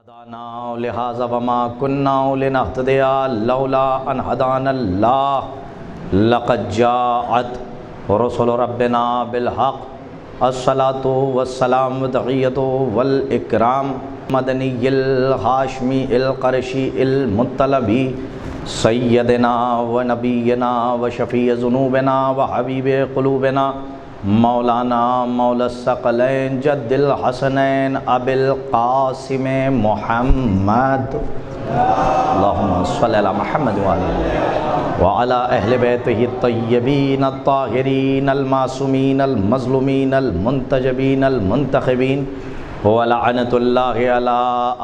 هدانا لهذا وما كنا لنهتدي لولا أن هدانا الله لقد جاءت رسل ربنا بالحق الصلاة والسلام والتحية والإكرام مدني الهاشمي القرشي المطلبي سيدنا ونبينا وشفيع ذنوبنا وحبيب قلوبنا مولانا مولا الثقلین جد الحسنین ابی القاسم محمد اللہم صلی علی محمد وعلی اہل بیتہ الطیبین الطاہرین المعصومین المظلومین المنتجبین المنتخبین ولعنت اللہ علی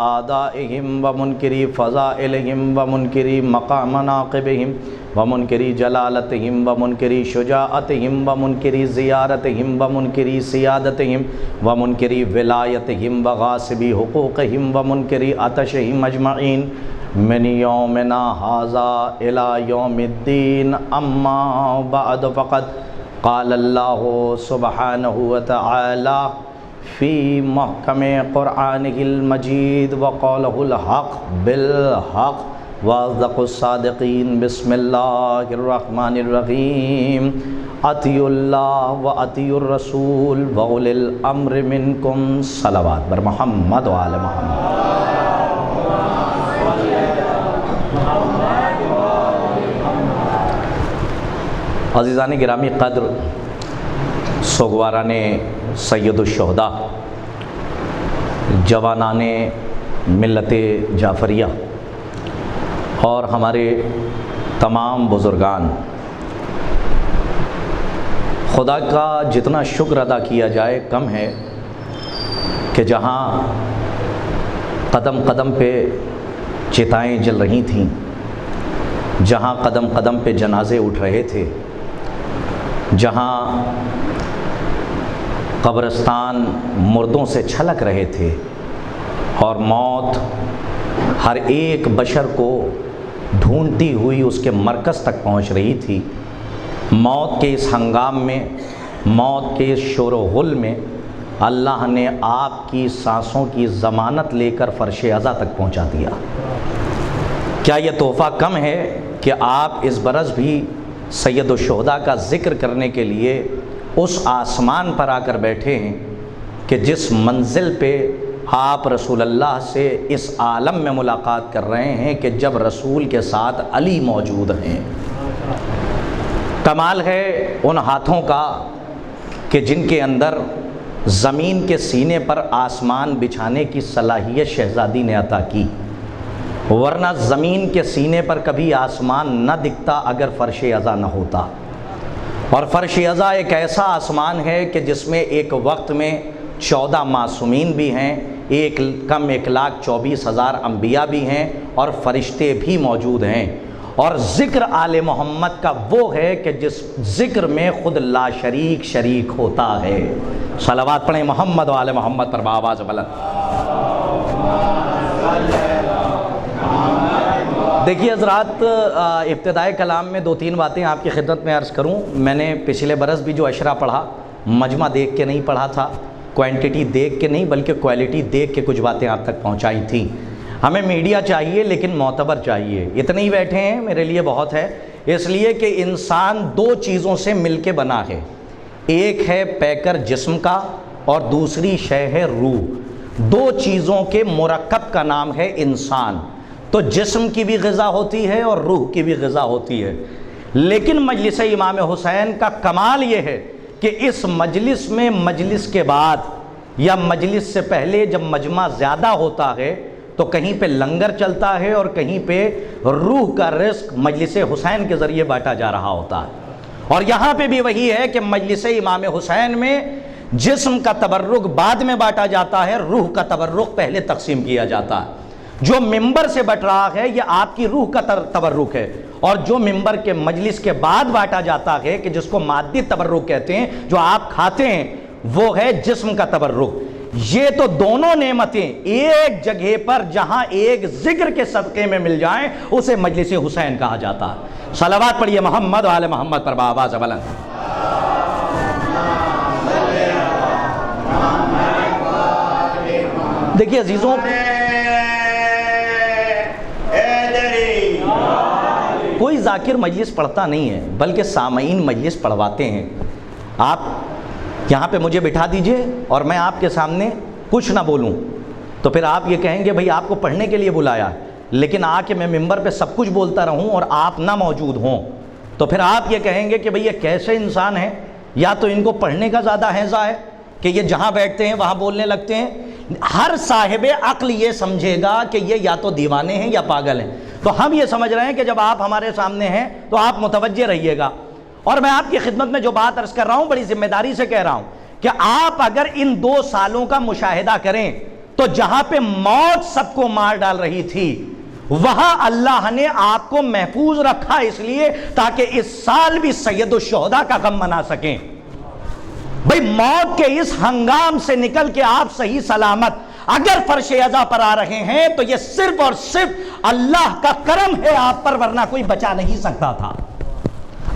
اعدائہم ومنکری فضائلہم ومنکری مقام مناقبہم ومنکری جلالتہم ومنکری شجاعتہم ومنکری زیارتہم ومنکری سیادتہم ومنکری ولایتہم وغاصبی حقوقہم ومنکری عطشہم اجمعین من یومنا ھذا الی یوم الدین اما بعد فقد قال اللہ سبحانہ وتعالی فی محکم قرآنہ المجید وقولہ الحق بالحق واصدق الصادقین بسم اللہ الرحمن الرحیم اطیعوا اللہ واطیعوا الرسول واولی الامر منکم صلوات بر محمد وآل محمد۔ عزیزان گرامی قدر، سوگواران سید الشہداء، جوانان ملت جعفریہ اور ہمارے تمام بزرگان، خدا کا جتنا شکر ادا کیا جائے کم ہے کہ جہاں قدم قدم پہ چتائیں جل رہی تھیں، جہاں قدم قدم پہ جنازے اٹھ رہے تھے، جہاں قبرستان مردوں سے چھلک رہے تھے اور موت ہر ایک بشر کو ڈھونڈتی ہوئی اس کے مرکز تک پہنچ رہی تھی، موت کے اس ہنگام میں، موت کے اس شور و غل میں اللہ نے آپ کی سانسوں کی ضمانت لے کر فرش عزا تک پہنچا دیا۔ کیا یہ تحفہ کم ہے کہ آپ اس برس بھی سید الشہداء کا ذکر کرنے کے لیے اس آسمان پر آ کر بیٹھے ہیں کہ جس منزل پہ آپ رسول اللہ سے اس عالم میں ملاقات کر رہے ہیں کہ جب رسول کے ساتھ علی موجود ہیں۔ کمال ہے ان ہاتھوں کا کہ جن کے اندر زمین کے سینے پر آسمان بچھانے کی صلاحیت شہزادی نے عطا کی، ورنہ زمین کے سینے پر کبھی آسمان نہ دکھتا اگر فرش عزا نہ ہوتا۔ اور فرش عزا ایک ایسا آسمان ہے کہ جس میں ایک وقت میں 14 معصومین بھی ہیں، 1,24,000 انبیاء بھی ہیں اور فرشتے بھی موجود ہیں، اور ذکر آل محمد کا وہ ہے کہ جس ذکر میں خود لا شریک شریک ہوتا ہے۔ صلوات پڑھیں محمد و آل محمد پر بآواز بلند۔ دیکھیے حضرات، ابتدائے کلام میں 2-3 باتیں آپ کی خدمت میں عرض کروں۔ میں نے پچھلے برس بھی جو اشرا پڑھا، مجمع دیکھ کے نہیں پڑھا تھا، کوانٹٹی دیکھ کے نہیں بلکہ کوالٹی دیکھ کے کچھ باتیں آپ تک پہنچائی تھیں۔ ہمیں میڈیا چاہیے لیکن معتبر چاہیے۔ اتنے ہی بیٹھے ہیں میرے لیے بہت ہے، اس لیے کہ انسان 2 چیزوں سے مل کے بنا ہے، ایک ہے پیکر جسم کا اور دوسری شے ہے روح۔ 2 چیزوں کے مرکب کا نام ہے انسان۔ تو جسم کی بھی غذا ہوتی ہے اور روح کی بھی غذا ہوتی ہے، لیکن مجلس امام حسین کا کمال یہ ہے کہ اس مجلس میں مجلس کے بعد یا مجلس سے پہلے جب مجمع زیادہ ہوتا ہے تو کہیں پہ لنگر چلتا ہے اور کہیں پہ روح کا رزق مجلس حسین کے ذریعے بانٹا جا رہا ہوتا ہے۔ اور یہاں پہ بھی وہی ہے کہ مجلس امام حسین میں جسم کا تبرک بعد میں بانٹا جاتا ہے، روح کا تبرک پہلے تقسیم کیا جاتا ہے۔ جو ممبر سے بٹ رہا ہے یہ آپ کی روح کا تبرک ہے، اور جو ممبر کے مجلس کے بعد بانٹا جاتا ہے کہ جس کو مادی تبرک کہتے ہیں، جو آپ کھاتے ہیں، وہ ہے جسم کا تبرک۔ یہ تو دونوں نعمتیں ایک جگہ پر جہاں ایک ذکر کے صدقے میں مل جائیں اسے مجلس حسین کہا جاتا ہے۔ صلوات پڑھیے محمد و آل محمد پر بآواز بلند۔ دیکھیے عزیزوں، ذاکر مجلس پڑھتا نہیں ہے بلکہ سامعین مجلس پڑھواتے ہیں. آپ یہاں پہ مجھے بٹھا دیجئے اور میں آپ کے سامنے کچھ نہ بولوں تو پھر آپ یہ کہیں گے بھئی آپ کو پڑھنے کے لیے بلایا ہے, لیکن آ کے میں ممبر پہ سب کچھ بولتا رہوں اور آپ نہ موجود ہوں تو پھر آپ یہ کہیں گے کہ بھئی یہ کیسے انسان ہیں, یا تو ان کو پڑھنے کا زیادہ ہیضہ ہے کہ یہ جہاں بیٹھتے ہیں وہاں بولنے لگتے ہیں. ہر صاحب عقل یہ سمجھے گا کہ یہ یا تو دیوانے ہیں یا پاگل ہیں. تو ہم یہ سمجھ رہے ہیں کہ جب آپ ہمارے سامنے ہیں تو آپ متوجہ رہیے گا. اور میں آپ کی خدمت میں جو بات عرض کر رہا ہوں بڑی ذمہ داری سے کہہ رہا ہوں کہ آپ اگر ان 2 سالوں کا مشاہدہ کریں تو جہاں پہ موت سب کو مار ڈال رہی تھی وہاں اللہ نے آپ کو محفوظ رکھا اس لیے تاکہ اس سال بھی سید الشہداء کا غم منا سکیں. بھئی موت کے اس ہنگام سے نکل کے آپ صحیح سلامت اگر فرش ازا پر آ رہے ہیں تو یہ صرف اور صرف اللہ کا کرم ہے آپ پر, ورنہ کوئی بچا نہیں سکتا تھا.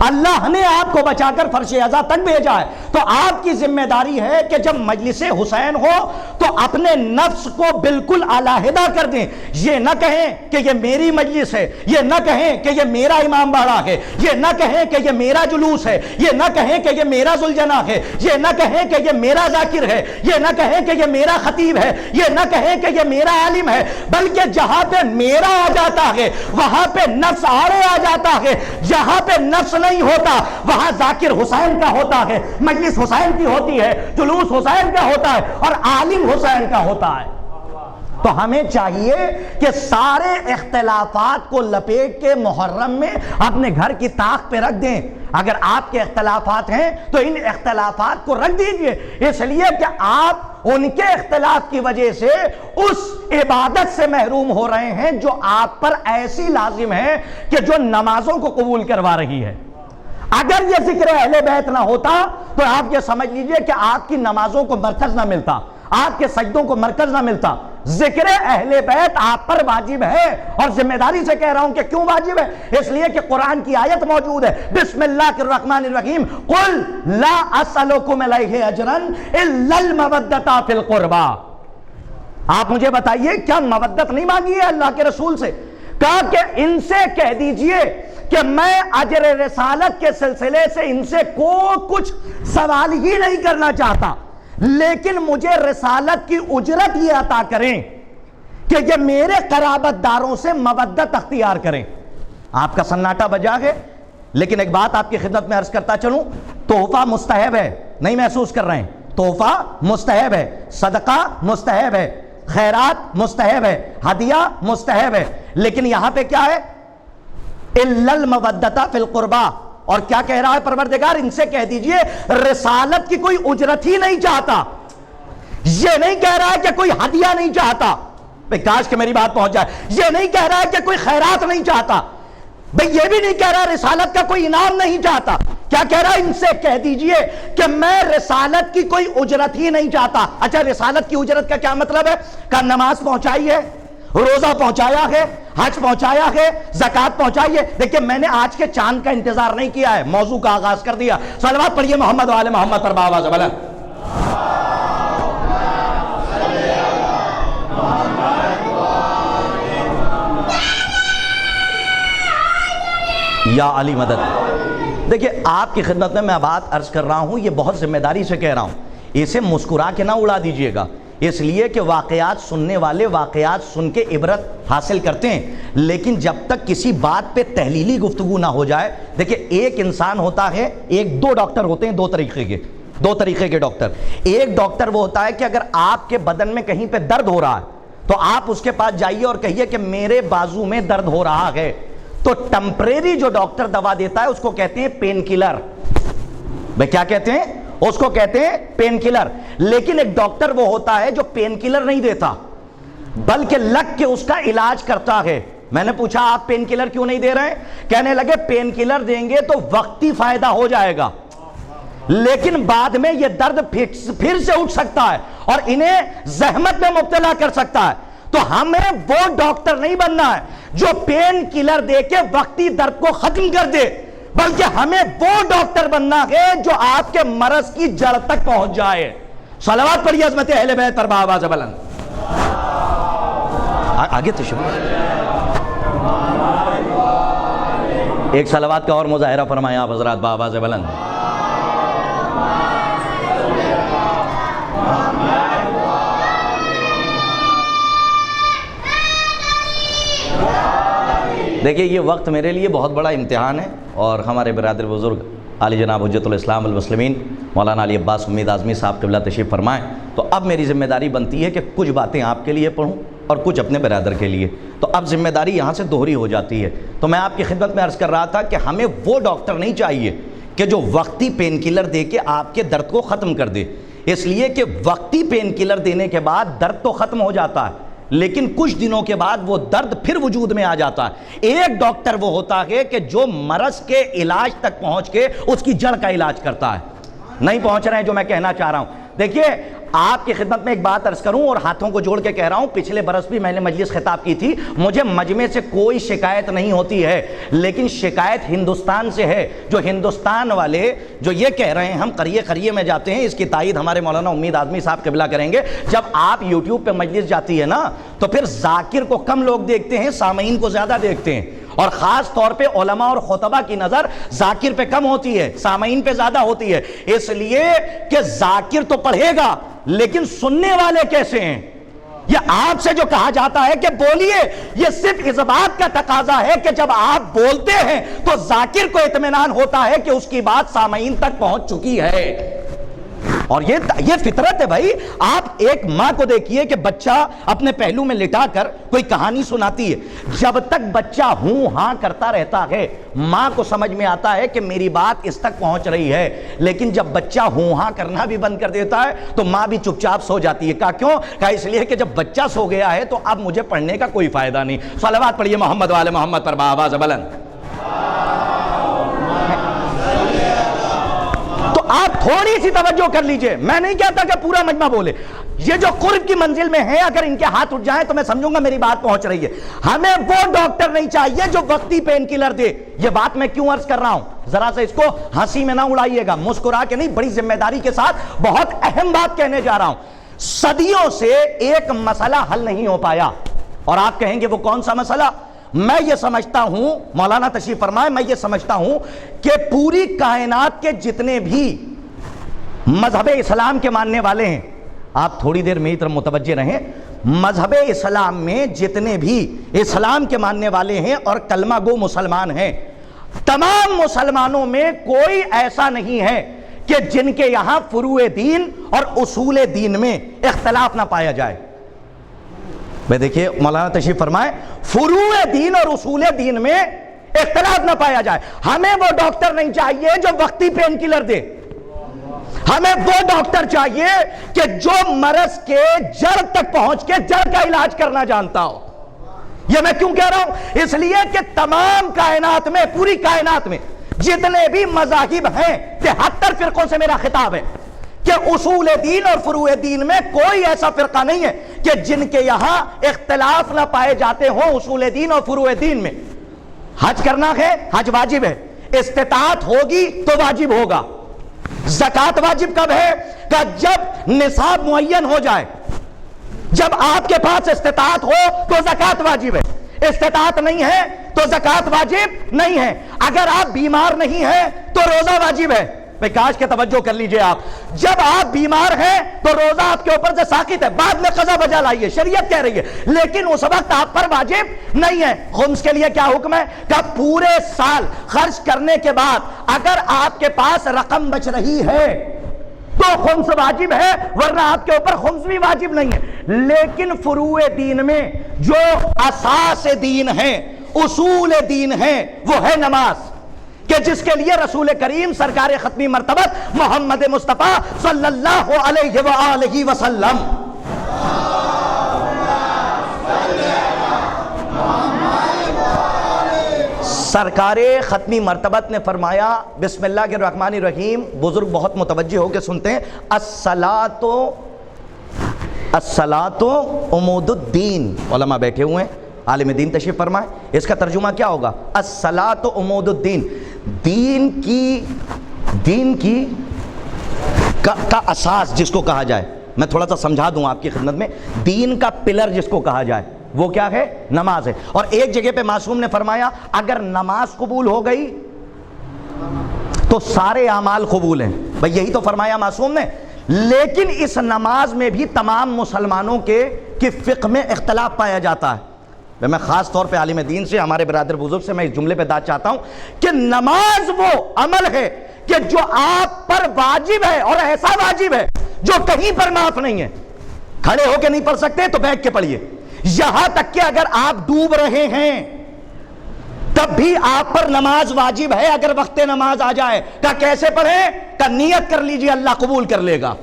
اللہ نے آپ کو بچا کر فرش ازا تک بھیجا ہے. تو آپ کی ذمہ داری ہے کہ جب مجلس حسین ہو تو اپنے نفس کو بالکل علیحدہ کر دیں. یہ نہ کہیں کہ یہ میری مجلس ہے, یہ نہ کہیں کہ یہ میرا امام باڑہ ہے, یہ نہ کہیں کہ یہ میرا جلوس ہے, یہ نہ کہیں کہ یہ میرا ذوالجناح ہے, یہ نہ کہیں کہ یہ میرا ذاکر ہے, یہ نہ کہیں کہ یہ میرا خطیب ہے, یہ نہ کہیں کہ یہ میرا عالم ہے, بلکہ جہاں پہ میرا آ جاتا ہے وہاں پہ نفس آڑے آ جاتا ہے. جہاں پہ نفس نہیں ہوتا وہاں ذاکر حسین کا ہوتا ہے, مجلس حسین کی ہوتی ہے, جلوس حسین کا ہوتا ہے اور عالم حسین کا ہوتا ہے. تو ہمیں چاہیے کہ سارے اختلافات کو لپیٹ کے محرم میں اپنے گھر کی طاق پہ رکھ دیں. اگر آپ کے اختلافات ہیں تو ان اختلافات کو رکھ دیجئے, اس لیے کہ آپ ان کے اختلاف کی وجہ سے اس عبادت سے محروم ہو رہے ہیں جو آپ پر ایسی لازم ہے کہ جو نمازوں کو قبول کروا رہی ہے. اگر یہ ذکر اہل بیت نہ ہوتا تو آپ یہ سمجھ لیجئے کہ آپ کی نمازوں کو مرکز نہ ملتا, آپ کے سجدوں کو مرکز نہ ملتا. ذکر اہل بیت آپ پر واجب ہے, اور ذمہ داری سے کہہ رہا ہوں کہ کیوں واجب ہے, اس لیے کہ قرآن کی آیت موجود ہے, بسم اللہ الرحمن الرحیم, قل لا اسألکم علیہ اجرا الا المودۃ فی القربى. آپ مجھے بتائیے کیا مودت نہیں مانگی ہے اللہ کے رسول سے؟ کہا کہ ان سے کہہ دیجئے کہ میں اجر رسالت کے سلسلے سے ان سے کچھ سوال ہی نہیں کرنا چاہتا, لیکن مجھے رسالت کی اجرت یہ عطا کریں کہ یہ میرے قرابت داروں سے مودت اختیار کریں. آپ کا سناٹا بجا ہے, لیکن ایک بات آپ کی خدمت میں عرض کرتا چلوں, تحفہ مستحب ہے, نہیں محسوس کر رہے ہیں, تحفہ مستحب ہے, صدقہ مستحب ہے, خیرات مستحب ہے, ہدیہ مستحب ہے, لیکن یہاں پہ کیا ہے؟ الا المودۃ فی القربى. اور کیا کہہ رہا ہے پروردگار؟ ان سے کہہ دیجئے رسالت کی کوئی اجرت ہی نہیں چاہتا. یہ نہیں کہہ رہا ہے کہ کوئی ہدیہ نہیں چاہتا, بھئی کاش کہ میری بات پہنچ جائے. یہ نہیں کہہ رہا ہے کہ کوئی خیرات نہیں چاہتا, بھئی یہ بھی نہیں کہہ رہا رسالت کا کوئی انعام نہیں چاہتا. کیا کہہ رہا ہے؟ ان سے کہہ دیجئے کہ میں رسالت کی کوئی اجرت ہی نہیں چاہتا. اچھا رسالت کی اجرت کا کیا مطلب ہے؟ کہ نماز پہنچائی ہے, روزہ پہنچایا ہے, حج پہنچایا ہے, زکات پہنچائی ہے. دیکھیں میں نے آج کے چاند کا انتظار نہیں کیا ہے, موضوع کا آغاز کر دیا. صلوات پڑھیے محمد وآل محمد پر بآواز بلند. یا علی مدد. دیکھیں آپ کی خدمت میں بات عرض کر رہا ہوں, یہ بہت ذمہ داری سے کہہ رہا ہوں, اسے مسکرا کے نہ اڑا دیجئے گا, اس لیے کہ واقعات سننے والے واقعات سن کے عبرت حاصل کرتے ہیں, لیکن جب تک کسی بات پہ تحلیلی گفتگو نہ ہو جائے. دیکھیں ایک انسان ہوتا ہے, دو ڈاکٹر ہوتے ہیں, دو طریقے کے ڈاکٹر. ایک ڈاکٹر وہ ہوتا ہے کہ اگر آپ کے بدن میں کہیں پہ درد ہو رہا ہے تو آپ اس کے پاس جائیے اور کہیے کہ میرے بازو میں درد ہو رہا ہے, تو ٹمپریری جو ڈاکٹر دوا دیتا ہے اس کو کہتے ہیں پین کلر. بھئی کیا کہتے ہیں؟ اس کو کہتے ہیں پین کلر. لیکن ایک ڈاکٹر وہ ہوتا ہے جو پین کلر نہیں دیتا بلکہ لگ کے اس کا علاج کرتا ہے. میں نے پوچھا آپ پین کلر کیوں نہیں دے رہے ہیں؟ کہنے لگے پین کلر دیں گے تو وقتی فائدہ ہو جائے گا, لیکن بعد میں یہ درد پھر سے اٹھ سکتا ہے اور انہیں زحمت میں مبتلا کر سکتا ہے. تو ہمیں وہ ڈاکٹر نہیں بننا ہے جو پین کلر دے کے وقتی درد کو ختم کر دے, بلکہ ہمیں وہ ڈاکٹر بننا ہے جو آپ کے مرض کی جڑ تک پہنچ جائے. صلوات پڑھیے عظمت اہل بیت پر بآواز بلند. آگے تشریف. ایک صلوات کا اور مظاہرہ فرمائیں آپ حضرات بآواز بلند. دیکھیے یہ وقت میرے لیے بہت بڑا امتحان ہے، اور ہمارے برادر بزرگ عالی جناب حجت الاسلام والمسلمین مولانا علی عباس امید اعظمی صاحب قبلہ تشریف فرمائیں، تو اب میری ذمہ داری بنتی ہے کہ کچھ باتیں آپ کے لیے پڑھوں اور کچھ اپنے برادر کے لیے. تو اب ذمہ داری یہاں سے دوہری ہو جاتی ہے. تو میں آپ کی خدمت میں عرض کر رہا تھا کہ ہمیں وہ ڈاکٹر نہیں چاہیے کہ جو وقتی پین کلر دے کے آپ کے درد کو ختم کر دے، اس لیے کہ وقتی پین کلر دینے کے بعد درد تو ختم ہو جاتا ہے، لیکن کچھ دنوں کے بعد وہ درد پھر وجود میں آ جاتا ہے. ایک ڈاکٹر وہ ہوتا ہے کہ جو مرض کے علاج تک پہنچ کے اس کی جڑ کا علاج کرتا ہے. نہیں پہنچ رہے ہیں جو میں کہنا چاہ رہا ہوں. دیکھیے آپ کی خدمت میں ایک بات عرض کروں اور ہاتھوں کو جوڑ کے کہہ رہا ہوں، پچھلے برس بھی میں نے مجلس خطاب کی تھی، مجھے مجمع سے کوئی شکایت نہیں ہوتی ہے، لیکن شکایت ہندوستان سے ہے. جو ہندوستان والے جو یہ کہہ رہے ہیں ہم قریے قریے میں جاتے ہیں، اس کی تائید ہمارے مولانا امید اعظمی صاحب قبلہ کریں گے. جب آپ یوٹیوب پہ مجلس جاتی ہے نا تو پھر ذاکر کو کم لوگ دیکھتے ہیں، سامعین کو زیادہ دیکھتے ہیں، اور خاص طور پہ علماء اور خطبہ کی نظر ذاکر پہ کم ہوتی ہے، سامعین پہ زیادہ ہوتی ہے. اس لیے کہ ذاکر تو پڑھے گا لیکن سننے والے کیسے ہیں. یہ آپ سے جو کہا جاتا ہے کہ بولیے، یہ صرف اس بات کا تقاضا ہے کہ جب آپ بولتے ہیں تو ذاکر کو اطمینان ہوتا ہے کہ اس کی بات سامعین تک پہنچ چکی ہے. اور یہ فطرت ہے بھائی. آپ ایک ماں کو دیکھیے کہ بچہ اپنے پہلو میں لٹا کر کوئی کہانی سناتی ہے، جب تک بچہ ہوں ہاں کرتا رہتا ہے ماں کو سمجھ میں آتا ہے کہ میری بات اس تک پہنچ رہی ہے. لیکن جب بچہ ہوں ہاں کرنا بھی بند کر دیتا ہے تو ماں بھی چپ چاپ سو جاتی ہے. کہا کیوں؟ کہا اس لیے کہ جب بچہ سو گیا ہے تو اب مجھے پڑھنے کا کوئی فائدہ نہیں. صلوات پڑھیے محمد والے محمد پر بآواز بلند. آپ تھوڑی سی توجہ کر لیجئے. میں نہیں کہتا کہ پورا مجمع بولے. یہ جو قرب کی منزل میں ہیں اگر ان کے ہاتھ اٹھ جائیں تو میں سمجھوں گا میری بات پہنچ رہی ہے. ہمیں وہ ڈاکٹر نہیں چاہیے جو وقتی پین کلر دے. یہ بات میں کیوں عرض کر رہا ہوں؟ ذرا سے اس کو ہنسی میں نہ اڑائیے گا، مسکرا کے نہیں، بڑی ذمہ داری کے ساتھ بہت اہم بات کہنے جا رہا ہوں. صدیوں سے ایک مسئلہ حل نہیں ہو پایا، اور آپ کہیں گے وہ کون سا مسئلہ؟ میں یہ سمجھتا ہوں، مولانا تشریف فرمائے، میں یہ سمجھتا ہوں کہ پوری کائنات کے جتنے بھی مذہب اسلام کے ماننے والے ہیں، آپ تھوڑی دیر میری طرف متوجہ رہیں، مذہب اسلام میں جتنے بھی اسلام کے ماننے والے ہیں اور کلمہ گو مسلمان ہیں، تمام مسلمانوں میں کوئی ایسا نہیں ہے کہ جن کے یہاں فروع دین اور اصول دین میں اختلاف نہ پایا جائے. میں دیکھیے مولانا تشریف فرمائے، فروع دین اور اصول دین میں اختلاف نہ پایا جائے. ہمیں وہ ڈاکٹر نہیں چاہیے جو وقتی پین کلر دے. ہمیں وہ ڈاکٹر چاہیے کہ جو مرض کے جڑ تک پہنچ کے جڑ کا علاج کرنا جانتا ہو. یہ میں کیوں کہہ رہا ہوں؟ اس لیے کہ تمام کائنات میں، پوری کائنات میں جتنے بھی مذاہب ہیں، 73 فرقوں سے میرا خطاب ہے کہ اصول دین اور فروع دین میں کوئی ایسا فرقہ نہیں ہے کہ جن کے یہاں اختلاف نہ پائے جاتے ہوں اصول دین اور فروع دین میں. حج کرنا ہے، حج واجب ہے، استطاعت ہوگی تو واجب ہوگا. زکوٰۃ واجب کب ہے؟ کہ جب نصاب معین ہو جائے. جب آپ کے پاس استطاعت ہو تو زکوٰۃ واجب ہے، استطاعت نہیں ہے تو زکوٰۃ واجب نہیں ہے. اگر آپ بیمار نہیں ہیں تو روزہ واجب ہے. میں کاش کے توجہ کر لیجئے. آپ جب آپ بیمار ہیں تو روزہ آپ کے اوپر سے ساقط ہے، بعد میں قضا بجا لائیے، شریعت کہہ رہی ہے، لیکن اس وقت آپ پر واجب نہیں ہے. خمس کے لیے کیا حکم ہے؟ کہ پورے سال خرچ کرنے کے بعد اگر آپ کے پاس رقم بچ رہی ہے تو خمس واجب ہے، ورنہ آپ کے اوپر خمس بھی واجب نہیں ہے. لیکن فروع دین میں جو اساس دین ہیں، اصول دین ہیں، وہ ہے نماز، کہ جس کے لیے رسول کریم سرکار ختمی مرتبت محمد مصطفیٰ صلی اللہ علیہ وآلہ وسلم سرکار ختمی مرتبت نے فرمایا، بسم اللہ الرحمن الرحیم. بزرگ بہت متوجہ ہو کے سنتے ہیں. الصلاۃ عمود الدین. علماء بیٹھے ہوئے ہیں، عالم دین تشریف فرمائے. اس کا ترجمہ کیا ہوگا؟ الصلاۃ عمود الدین. دین کی کا اساس جس کو کہا جائے، میں تھوڑا سا سمجھا دوں آپ کی خدمت میں. دین کا پلر جس کو کہا جائے وہ کیا ہے؟ نماز ہے. اور ایک جگہ پہ معصوم نے فرمایا اگر نماز قبول ہو گئی تو سارے اعمال قبول ہیں. بھئی یہی تو فرمایا معصوم نے. لیکن اس نماز میں بھی تمام مسلمانوں کے فقہ میں اختلاف پایا جاتا ہے. میں خاص طور پہ عالم دین سے، ہمارے برادر بزرگ سے میں اس جملے پہ داد چاہتا ہوں کہ نماز وہ عمل ہے کہ جو آپ پر واجب ہے، اور ایسا واجب ہے جو کہیں پر معاف نہیں ہے. کھڑے ہو کے نہیں پڑھ سکتے تو بیٹھ کے پڑھیے. یہاں تک کہ اگر آپ ڈوب رہے ہیں تب بھی آپ پر نماز واجب ہے اگر وقت نماز آ جائے. کہ کیسے پڑھیں؟ کہ نیت کر لیجئے اللہ قبول کر لے گا.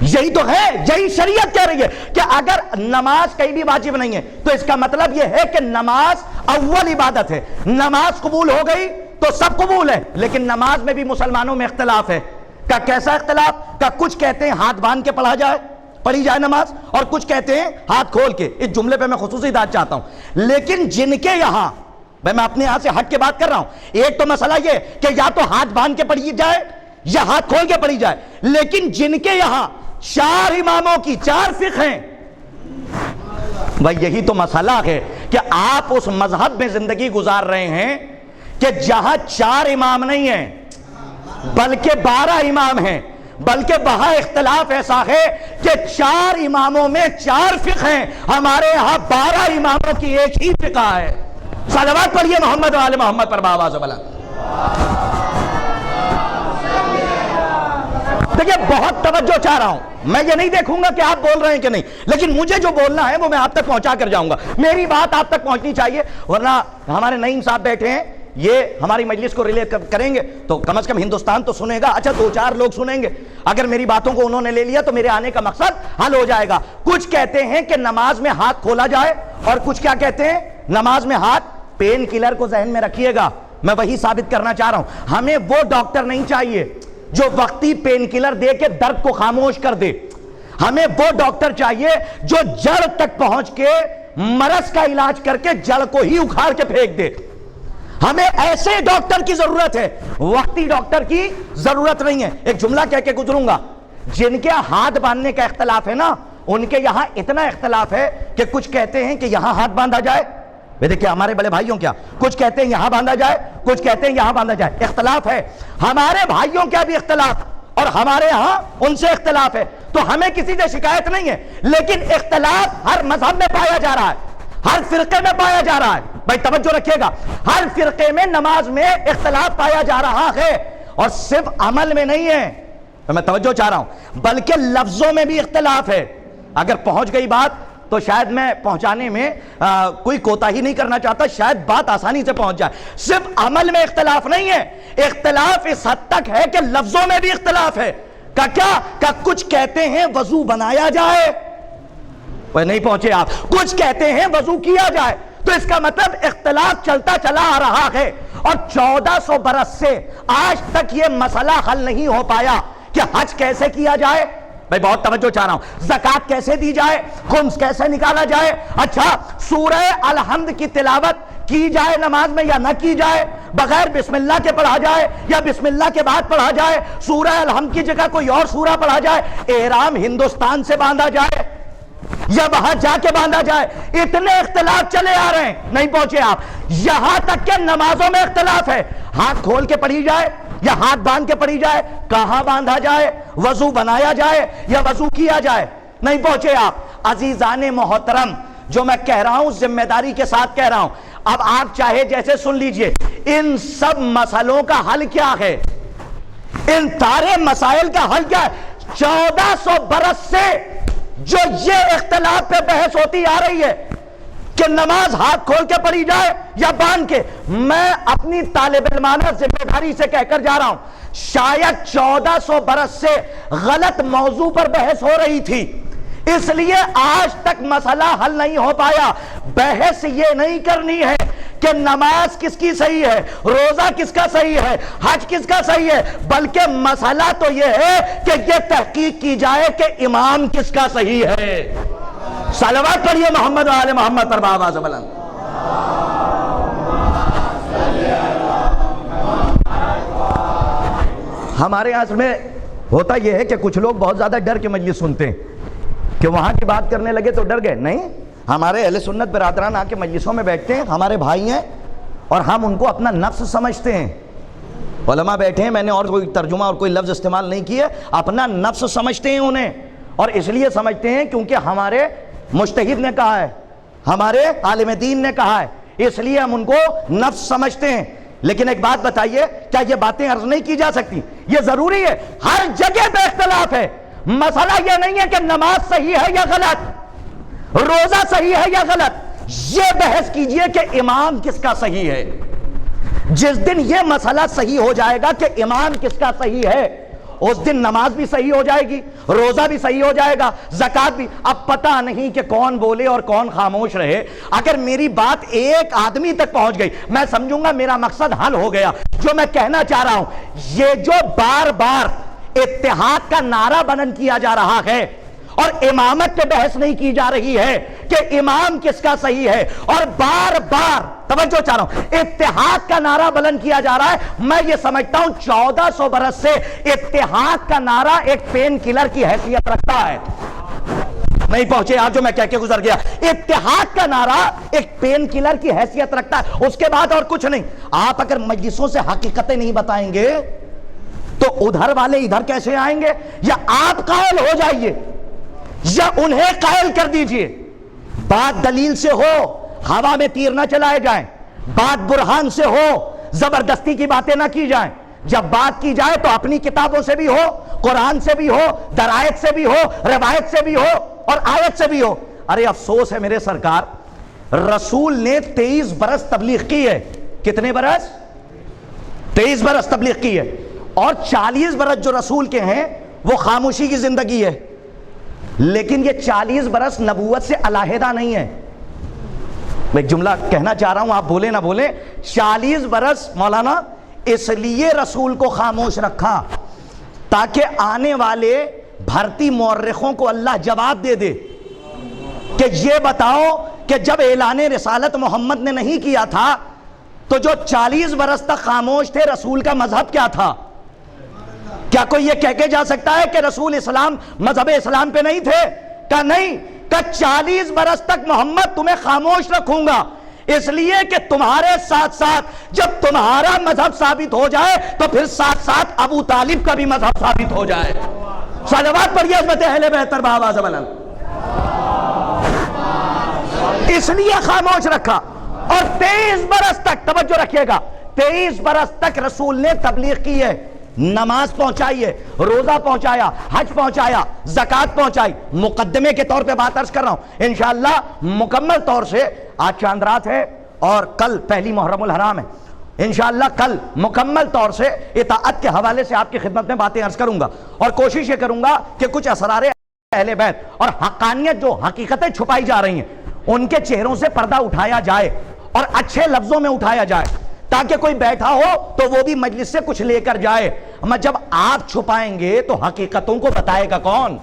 یہی تو ہے، یہی شریعت کہہ رہی ہے کہ اگر نماز کہیں بھی واجب نہیں ہے تو اس کا مطلب یہ ہے کہ نماز اول عبادت ہے. نماز قبول ہو گئی تو سب قبول ہے. لیکن نماز میں بھی مسلمانوں میں اختلاف ہے. کہ کیسا اختلاف؟ کہ کچھ کہتے ہیں ہاتھ باندھ کے پڑھی جائے نماز، اور کچھ کہتے ہیں ہاتھ کھول کے. اس جملے پہ میں خصوصی بات چاہتا ہوں. لیکن جن کے یہاں، میں اپنے یہاں سے ہٹ کے بات کر رہا ہوں، ایک تو مسئلہ یہ کہ یا تو ہاتھ باندھ کے پڑھی جائے یا ہاتھ کھول کے پڑھی جائے. لیکن جن کے یہاں 4 اماموں کی 4 فقہ ہیں، بھائی یہی تو مسئلہ ہے کہ آپ اس مذہب میں زندگی گزار رہے ہیں کہ جہاں 4 امام نہیں ہیں بلکہ 12 امام ہیں. بلکہ وہاں اختلاف ایسا ہے کہ 4 اماموں میں 4 فقہ ہیں. ہمارے یہاں 12 اماموں کی ایک ہی فقہ ہے. صلوات پڑھیے محمد و آل محمد پر بآواز بلند. دیکھیں بہت توجہ چاہ رہا ہوں. میں یہ نہیں دیکھوں گا کہ آپ بول رہے ہیں کہ نہیں، لیکن مجھے جو بولنا ہے وہ میں آپ تک پہنچا کر جاؤں گا. میری بات آپ تک پہنچنی چاہیے، ورنہ ہمارے نعیم صاحب بیٹھے ہیں، یہ ہماری مجلس کو ریلے کریں گے تو کم از کم ہندوستان تو سنے گا. اچھا 2-4 لوگ سنیں گے. اگر میری باتوں کو انہوں نے لے لیا تو میرے آنے کا مقصد حل ہو جائے گا. کچھ کہتے ہیں کہ نماز میں ہاتھ کھولا جائے، اور کچھ کیا کہتے ہیں نماز میں ہاتھ. پین کلر کو ذہن میں رکھیے گا، میں وہی ثابت کرنا چاہ رہا ہوں. ہمیں وہ ڈاکٹر نہیں چاہیے جو وقتی پین کلر دے کے درد کو خاموش کر دے. ہمیں وہ ڈاکٹر چاہیے جو جڑ تک پہنچ کے مرض کا علاج کر کے جڑ کو ہی اکھاڑ کے پھینک دے. ہمیں ایسے ڈاکٹر کی ضرورت ہے، وقتی ڈاکٹر کی ضرورت نہیں ہے. ایک جملہ کہہ کے گزروں گا. جن کے ہاتھ باندھنے کا اختلاف ہے نا، ان کے یہاں اتنا اختلاف ہے کہ کچھ کہتے ہیں کہ یہاں ہاتھ باندھا جائے. دیکھیں ہمارے بڑے بھائیوں کیا، کچھ کہتے ہیں یہاں باندھا جائے، کچھ کہتے ہیں یہاں باندھا جائے. اختلاف ہے. ہمارے بھائیوں کا بھی اختلاف اور ہمارے ہاں ان سے اختلاف ہے. تو ہمیں کسی سے شکایت نہیں ہے، لیکن اختلاف ہر مذہب میں پایا جا رہا ہے، ہر فرقے میں پایا جا رہا ہے. بھائی توجہ رکھیے گا، ہر فرقے میں نماز میں اختلاف پایا جا رہا ہے، اور صرف عمل میں نہیں ہے. میں توجہ چاہ رہا ہوں، بلکہ لفظوں میں بھی اختلاف ہے. اگر پہنچ گئی بات تو شاید میں پہنچانے میں کوئی کوتاہی نہیں کرنا چاہتا، شاید بات آسانی سے پہنچ جائے. صرف عمل میں اختلاف نہیں ہے، اختلاف اس حد تک ہے کہ لفظوں میں بھی اختلاف ہے. کہ کچھ کہتے ہیں وضو بنایا جائے، نہیں پہنچے آپ. کچھ کہتے ہیں وضو کیا جائے. تو اس کا مطلب اختلاف چلتا چلا آ رہا ہے، اور 1400 برس سے آج تک یہ مسئلہ حل نہیں ہو پایا کہ حج کیسے کیا جائے. بھائی بہت توجہ چاہ رہا ہوں. زکوٰۃ کیسے دی جائے، خمس کیسے نکالا جائے. اچھا سورہ الحمد کی تلاوت کی جائے نماز میں یا نہ کی جائے، بغیر بسم اللہ کے پڑھا جائے یا بسم اللہ کے بعد پڑھا جائے، سورہ الحمد کی جگہ کوئی اور سورہ پڑھا جائے، احرام ہندوستان سے باندھا جائے یا وہاں جا کے باندھا جائے. اتنے اختلاف چلے آ رہے ہیں، نہیں پہنچے آپ. یہاں تک کہ نمازوں میں اختلاف ہے، ہاتھ کھول کے پڑھی جائے یا ہاتھ باندھ کے پڑھی جائے، کہاں باندھا جائے، وضو بنایا جائے یا وضو کیا جائے. نہیں پہنچے آپ. عزیزان محترم، جو میں کہہ رہا ہوں ذمہ داری کے ساتھ کہہ رہا ہوں. اب آپ چاہے جیسے سن لیجئے، ان سب مسئلوں کا حل کیا ہے؟ ان سارے مسائل کا حل کیا ہے؟ 1400 برس سے جو یہ اختلاف پہ بحث ہوتی آ رہی ہے کہ نماز ہاتھ کھول کے پڑھی جائے یا باندھ کے، میں اپنی طالب علمانہ ذمہ داری سے کہہ کر جا رہا ہوں، شاید 1400 برس سے غلط موضوع پر بحث ہو رہی تھی، اس لیے آج تک مسئلہ حل نہیں ہو پایا. بحث یہ نہیں کرنی ہے کہ نماز کس کی صحیح ہے، روزہ کس کا صحیح ہے، حج کس کا صحیح ہے، بلکہ مسئلہ تو یہ ہے کہ یہ تحقیق کی جائے کہ امام کس کا صحیح ہے. صلوات پڑھیے محمد و آل محمد پر بآواز بلند. ہمارے یہاں میں ہوتا یہ ہے کہ کچھ لوگ بہت زیادہ ڈر کے مجلس سنتے ہیں کہ وہاں کی بات کرنے لگے تو ڈر گئے. نہیں، ہمارے اہل سنت برادران آ کے مجلسوں میں بیٹھتے ہیں، ہمارے بھائی ہیں، اور ہم ان کو اپنا نفس سمجھتے ہیں. علماء بیٹھے ہیں، میں نے اور کوئی ترجمہ اور کوئی لفظ استعمال نہیں کیا، اپنا نفس سمجھتے ہیں انہیں. اور اس لیے سمجھتے ہیں کیونکہ ہمارے مجتہد نے کہا ہے، ہمارے عالم دین نے کہا ہے، اس لیے ہم ان کو نفس سمجھتے ہیں. لیکن ایک بات بتائیے، کیا یہ باتیں عرض نہیں کی جا سکتی؟ یہ ضروری ہے. ہر جگہ پہ اختلاف ہے. مسئلہ یہ نہیں ہے کہ نماز صحیح ہے یا غلط، روزہ صحیح ہے یا غلط، یہ بحث کیجئے کہ امام کس کا صحیح ہے. جس دن یہ مسئلہ صحیح ہو جائے گا کہ امام کس کا صحیح ہے، اس دن نماز بھی صحیح ہو جائے گی، روزہ بھی صحیح ہو جائے گا، زکوٰۃ بھی. اب پتہ نہیں کہ کون بولے اور کون خاموش رہے. اگر میری بات ایک آدمی تک پہنچ گئی، میں سمجھوں گا میرا مقصد حل ہو گیا. جو میں کہنا چاہ رہا ہوں، یہ جو بار بار اتحاد کا نعرہ بلند کیا جا رہا ہے اور امامت پہ بحث نہیں کی جا رہی ہے کہ امام کس کا صحیح ہے، اور بار بار توجہ چاہ رہا ہوں اتحاد کا نعرہ بلند کیا جا رہا ہے، میں یہ سمجھتا ہوں 1400 برس سے اتحاد کا نعرہ ایک پین کلر کی حیثیت رکھتا ہے. نہیں پہنچے آپ جو میں کہہ کے گزر گیا. اتحاد کا نعرہ ایک پین کلر کی حیثیت رکھتا ہے، اس کے بعد اور کچھ نہیں. آپ اگر مجلسوں سے حقیقتیں نہیں بتائیں گے تو ادھر والے ادھر کیسے آئیں گے؟ یا آپ قائل ہو جائیے یا انہیں قائل کر دیجئے. بات دلیل سے ہو، ہوا میں تیر نہ چلائے جائیں. بات برہان سے ہو، زبردستی کی باتیں نہ کی جائیں. جب بات کی جائے تو اپنی کتابوں سے بھی ہو، قرآن سے بھی ہو، درائت سے بھی ہو، روایت سے بھی ہو اور آیت سے بھی ہو. ارے افسوس ہے میرے سرکار، رسول نے 23 برس تبلیغ کی ہے. کتنے برس؟ 23 برس تبلیغ کی ہے. اور 40 برس جو رسول کے ہیں وہ خاموشی کی زندگی ہے. لیکن یہ 40 برس نبوت سے علیحدہ نہیں ہے. میں ایک جملہ کہنا چاہ رہا ہوں، آپ بولیں نہ بولیں. 40 برس مولانا اس لیے رسول کو خاموش رکھا تاکہ آنے والے بھرتی مورخوں کو اللہ جواب دے دے کہ یہ بتاؤ کہ جب اعلان رسالت محمد نے نہیں کیا تھا تو جو 40 برس تک خاموش تھے رسول کا مذہب کیا تھا؟ کیا کوئی یہ کہہ کے جا سکتا ہے کہ رسول اسلام مذہب اسلام پہ نہیں تھے؟ کہ نہیں، کہ 40 برس تک محمد تمہیں خاموش رکھوں گا اس لیے کہ تمہارے ساتھ ساتھ جب تمہارا مذہب ثابت ہو جائے تو پھر ساتھ ساتھ ابو طالب کا بھی مذہب ثابت ہو جائے. صلوات پڑھیے عظمت اہل بیت پر بآواز بلند. اس لیے خاموش رکھا. اور 23 برس تک توجہ رکھیے گا، 23 برس تک رسول نے تبلیغ کی ہے. نماز پہنچائی ہے، روزہ پہنچایا، حج پہنچایا، زکوٰۃ پہنچائی. مقدمے کے طور پہ بات عرض کر رہا ہوں، انشاءاللہ مکمل طور سے آج چاند رات ہے اور کل پہلی محرم الحرام ہے. انشاءاللہ کل مکمل طور سے اطاعت کے حوالے سے آپ کی خدمت میں باتیں عرض کروں گا اور کوشش یہ کروں گا کہ کچھ اسرار اہل بیت اور حقانیت جو حقیقتیں چھپائی جا رہی ہیں ان کے چہروں سے پردہ اٹھایا جائے اور اچھے لفظوں میں اٹھایا جائے تاکہ کوئی بیٹھا ہو تو وہ بھی مجلس سے کچھ لے کر جائے. جب آپ چھپائیں گے تو حقیقتوں کو بتائے گا کون؟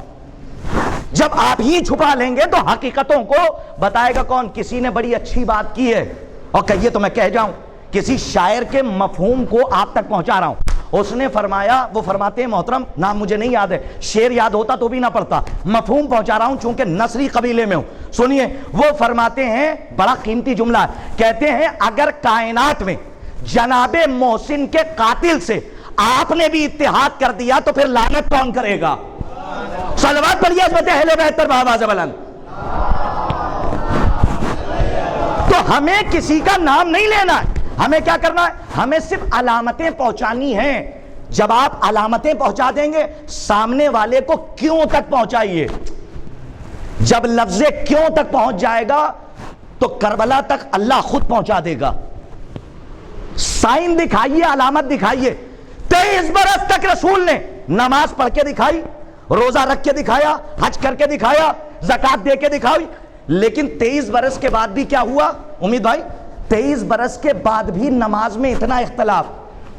جب آپ ہی چھپا لیں گے تو حقیقتوں کو بتائے گا کون؟ کسی نے بڑی اچھی بات کی ہے اور کہیے تو میں کہہ جاؤں، کسی شاعر کے مفہوم کو آپ تک پہنچا رہا ہوں. اس نے فرمایا، وہ فرماتے ہیں محترم، نام مجھے نہیں یاد ہے، شعر یاد ہوتا تو بھی نہ پڑھتا، مفہوم پہنچا رہا ہوں چونکہ نصری قبیلے میں ہوں. سنیے، وہ فرماتے ہیں بڑا قیمتی جملہ ہے، کہتے ہیں اگر کائنات میں جناب محسن کے قاتل سے آپ نے بھی اتحاد کر دیا تو پھر لعنت کون کرے گا؟ صلوات پڑھیے عظمت اہل بیت پر بآواز بلند. تو ہمیں کسی کا نام نہیں لینا ہے، ہمیں کیا کرنا ہے؟ ہمیں صرف علامتیں پہنچانی ہیں. جب آپ علامتیں پہنچا دیں گے سامنے والے کو کیوں تک پہنچائیے. جب لفظ کیوں تک پہنچ جائے گا تو کربلا تک اللہ خود پہنچا دے گا. سائن دکھائیے، علامت دکھائیے. 23 برس تک رسول نے نماز پڑھ کے دکھائی، روزہ رکھ کے دکھایا، حج کر کے دکھایا، زکوٰۃ دے کے دکھائی. لیکن 23 برس کے بعد بھی کیا ہوا امید بھائی؟ 23 برس کے بعد بھی نماز میں اتنا اختلاف.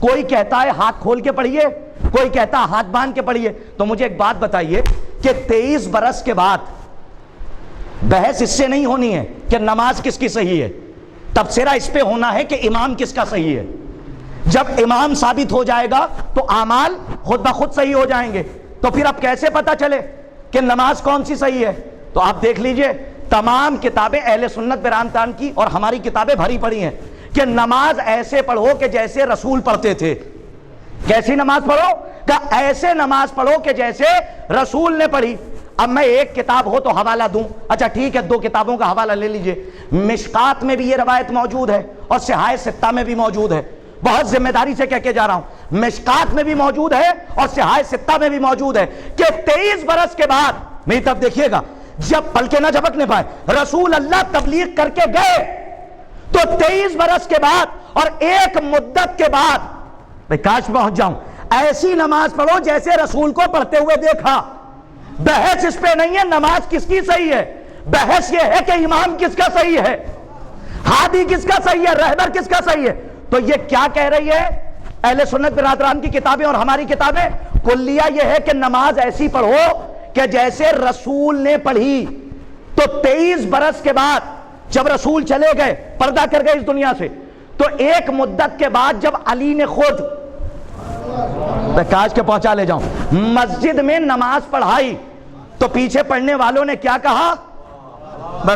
کوئی کہتا ہے ہاتھ کھول کے پڑھیے، کوئی کہتا ہے ہاتھ باندھ کے پڑھیے. تو مجھے ایک بات بتائیے کہ 23 برس کے بعد بحث اس سے نہیں ہونی ہے کہ نماز کس کی صحیح ہے، تبصرہ اس پہ ہونا ہے کہ امام کس کا صحیح ہے. جب امام ثابت ہو جائے گا تو اعمال خود بخود صحیح ہو جائیں گے. تو پھر اب کیسے پتہ چلے کہ نماز کون سی صحیح ہے؟ تو آپ دیکھ لیجئے تمام کتابیں اہل سنت پہ ران تان کی اور ہماری کتابیں بھری پڑی ہیں کہ نماز ایسے پڑھو کہ جیسے رسول پڑھتے تھے. کیسی نماز پڑھو؟ کہ ایسے نماز پڑھو کہ جیسے رسول نے پڑھی. اب میں ایک کتاب ہو تو حوالہ دوں؟ اچھا ٹھیک ہے، 2 کتابوں کا حوالہ لے لیجئے. مشکات میں بھی یہ روایت موجود ہے اور صحاح ستہ میں بھی موجود ہے. بہت ذمہ داری سے کہہ کے جا رہا ہوں، مشکات میں بھی موجود ہے اور صحاح ستہ میں بھی موجود ہے کہ 23 برس کے بعد، میری طرف دیکھیے گا، جب پلکے نہ جھپکنے پائے، رسول اللہ تبلیغ کر کے گئے تو 23 برس کے بعد اور ایک مدت کے بعد، بھئی کاش پہنچ جاؤں، ایسی نماز پڑھو جیسے رسول کو پڑھتے ہوئے دیکھا. بحث اس پہ نہیں ہے نماز کس کی صحیح ہے، بحث یہ ہے کہ امام کس کا صحیح ہے، ہادی کس کا صحیح ہے، رہبر کس کا صحیح ہے. تو یہ کیا کہہ رہی ہے اہل سنت برادران کی کتابیں اور ہماری کتابیں؟ کلیہ یہ ہے کہ نماز ایسی پڑھو کہ جیسے رسول نے پڑھی. تو 23 برس کے بعد جب رسول چلے گئے، پردہ کر گئے اس دنیا سے، تو ایک مدت کے بعد جب علی نے خود، کاش کے پہنچا لے جاؤں، مسجد میں نماز پڑھائی تو پیچھے پڑھنے والوں نے کیا کہا؟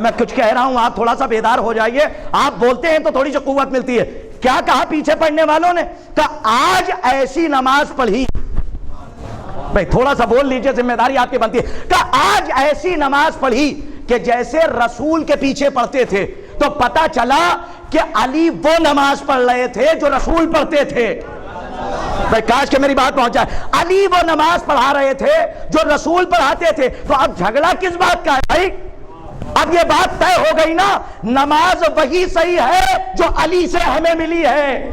میں کچھ کہہ رہا ہوں، آپ تھوڑا سا بیدار ہو جائیے، آپ بولتے ہیں تو تھوڑی سی قوت ملتی ہے. کیا کہا پیچھے پڑھنے والوں نے؟ کہ آج ایسی نماز پڑھی. بھئی تھوڑا سا بول لیجئے، ذمہ داری آپ کی بنتی ہے. کہ آج ایسی نماز پڑھی کہ جیسے رسول کے پیچھے پڑھتے تھے. تو پتا چلا کہ علی وہ نماز پڑھ رہے تھے جو رسول پڑھتے تھے. بھئی کاش کہ میری بات پہنچ جائے. علی وہ نماز پڑھا رہے تھے جو رسول پڑھاتے تھے. تو اب جھگڑا کس بات کا ہے بھائی؟ اب یہ بات طے ہو گئی نا، نماز وہی صحیح ہے جو علی سے ہمیں ملی ہے.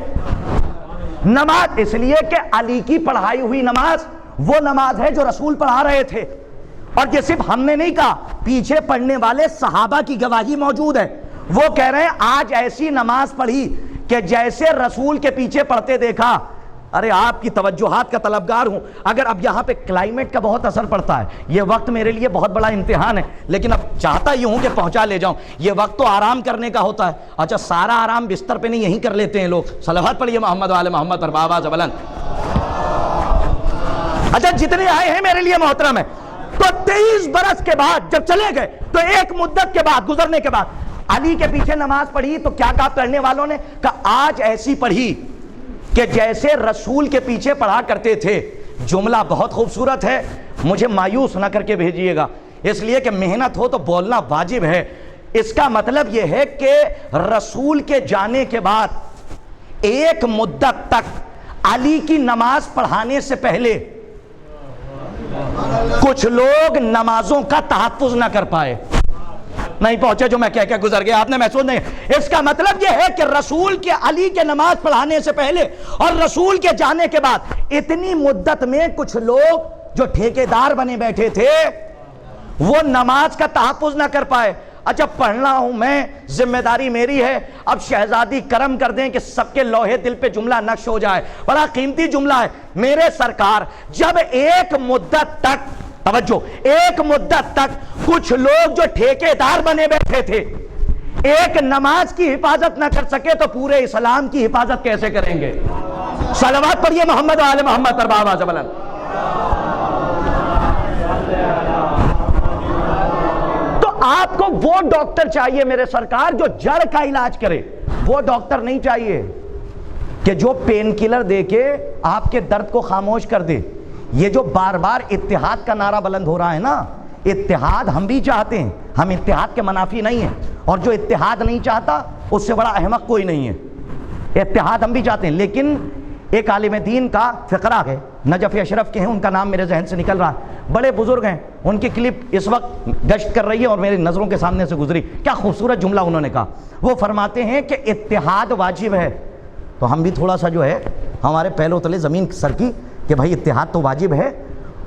نماز اس لیے کہ علی کی پڑھائی ہوئی نماز وہ نماز ہے جو رسول پڑھا رہے تھے. اور یہ صرف ہم نے نہیں کہا، پیچھے پڑھنے والے صحابہ کی گواہی موجود ہے. وہ کہہ رہے ہیں آج ایسی نماز پڑھی کہ جیسے رسول کے پیچھے پڑھتے دیکھا. ارے آپ کی توجہات کا طلبگار ہوں. اگر اب یہاں پہ کلائمیٹ کا بہت اثر پڑتا ہے، یہ وقت میرے لیے بہت بڑا امتحان ہے، لیکن اب چاہتا ہی ہوں کہ پہنچا لے جاؤں. یہ وقت تو آرام کرنے کا ہوتا ہے. اچھا سارا آرام بستر پہ نہیں، یہیں کر لیتے ہیں لوگ. صلوات پڑھیے محمد وعلی محمد پر بآواز بلند. اچھا جتنے آئے ہیں میرے لیے محترم ہے. تو 23 برس کے بعد جب چلے گئے تو ایک مدت کے بعد، گزرنے کے بعد علی کے پیچھے نماز پڑھی تو کیا کہا پڑھنے والوں نے؟ کہ آج ایسی پڑھی کہ جیسے رسول کے پیچھے پڑھا کرتے تھے. جملہ بہت خوبصورت ہے، مجھے مایوس نہ کر کے بھیجیے گا، اس لیے کہ محنت ہو تو بولنا واجب ہے. اس کا مطلب یہ ہے کہ رسول کے جانے کے بعد ایک مدت تک علی کی نماز پڑھانے سے پہلے کچھ لوگ نمازوں کا تحفظ نہ کر پائے. نہیں پہنچے جو میں کہہ کے گزر گیا، آپ نے محسوس نہیں. اس کا مطلب یہ ہے کہ رسول کے علی کے نماز پڑھانے سے پہلے اور رسول کے جانے کے بعد اتنی مدت میں کچھ لوگ جو ٹھیکیدار بنے بیٹھے تھے وہ نماز کا تحفظ نہ کر پائے. اچھا پڑھنا ہوں میں، ذمہ داری میری ہے. اب شہزادی کرم کر دیں کہ سب کے لوہے دل پہ جملہ نقش ہو جائے. بڑا قیمتی جملہ ہے. میرے سرکار جب ایک مدت تک، توجہ، ایک مدت تک کچھ لوگ جو ٹھیکیدار بنے بیٹھے تھے ایک نماز کی حفاظت نہ کر سکے تو پورے اسلام کی حفاظت کیسے کریں گے؟ صلوات پڑھیے محمد وعلی محمد پر بآواز بلند. تو آپ کو وہ ڈاکٹر چاہیے میرے سرکار جو جڑ کا علاج کرے. وہ ڈاکٹر نہیں چاہیے کہ جو پین کلر دے کے آپ کے درد کو خاموش کر دے. یہ جو بار بار اتحاد کا نعرہ بلند ہو رہا ہے نا، اتحاد ہم بھی چاہتے ہیں، ہم اتحاد کے منافی نہیں ہیں. اور جو اتحاد نہیں چاہتا اس سے بڑا احمق کوئی نہیں ہے. اتحاد ہم بھی چاہتے ہیں، لیکن ایک عالم دین کا فقرہ ہے، نجف اشرف کے ہیں، ان کا نام میرے ذہن سے نکل رہا ہے، بڑے بزرگ ہیں، ان کی کلپ اس وقت گشت کر رہی ہے اور میری نظروں کے سامنے سے گزری. کیا خوبصورت جملہ انہوں نے کہا. وہ فرماتے ہیں کہ اتحاد واجب ہے. تو ہم بھی تھوڑا سا جو ہے ہمارے پہلو تلے زمین سر کی کہ بھائی اتحاد تو واجب ہے.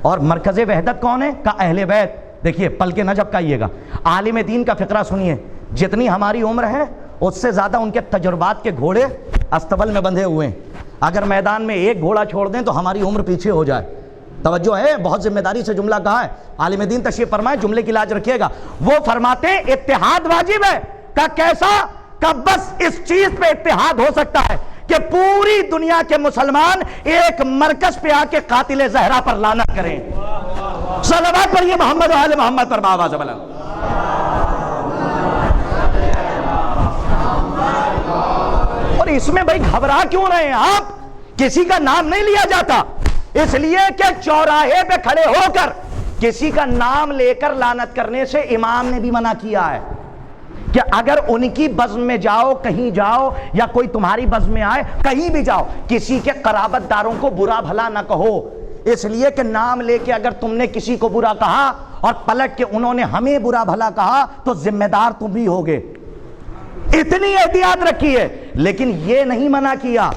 اور مرکز وحدت کون ہے؟ کا اہل بیت. دیکھیے پل کے نہ جھپکائیے گا. عالم دین کا فقرہ سنیے. جتنی ہماری عمر ہے اس سے زیادہ ان کے تجربات کے گھوڑے استبل میں بندھے ہوئے ہیں. اگر میدان میں ایک گھوڑا چھوڑ دیں تو ہماری عمر پیچھے ہو جائے. توجہ ہے، بہت ذمہ داری سے جملہ کہا ہے. عالم دین تشریف فرمائے، جملے کی لاج رکھیے گا. وہ فرماتے ہیں اتحاد واجب ہے. کا کیسا؟ کا بس اس چیز پہ اتحاد ہو سکتا ہے کہ پوری دنیا کے مسلمان ایک مرکز پہ آ کے قاتل زہرا پر لعنت کریں. صلوات پڑھیے محمد و آل محمد پر بآواز بلند. اس میں بھائی گھبرا کیوں رہے ہیں آپ؟ کسی کا نام نہیں لیا جاتا، اس لیے کہ چوراہے پہ کھڑے ہو کر کسی کا نام لے کر لعنت کرنے سے امام نے بھی منع کیا ہے کہ اگر ان کی بزم میں جاؤ، کہیں جاؤ، یا کوئی تمہاری بزم میں آئے، کہیں بھی جاؤ، کسی کے قرابت داروں کو برا بھلا نہ کہو، اس لیے کہ نام لے کے اگر تم نے کسی کو برا کہا اور پلٹ کے انہوں نے ہمیں برا بھلا کہا تو ذمہ دار تم بھی ہوگے۔ اتنی احتیاط رکھی ہے، لیکن یہ نہیں منع کیا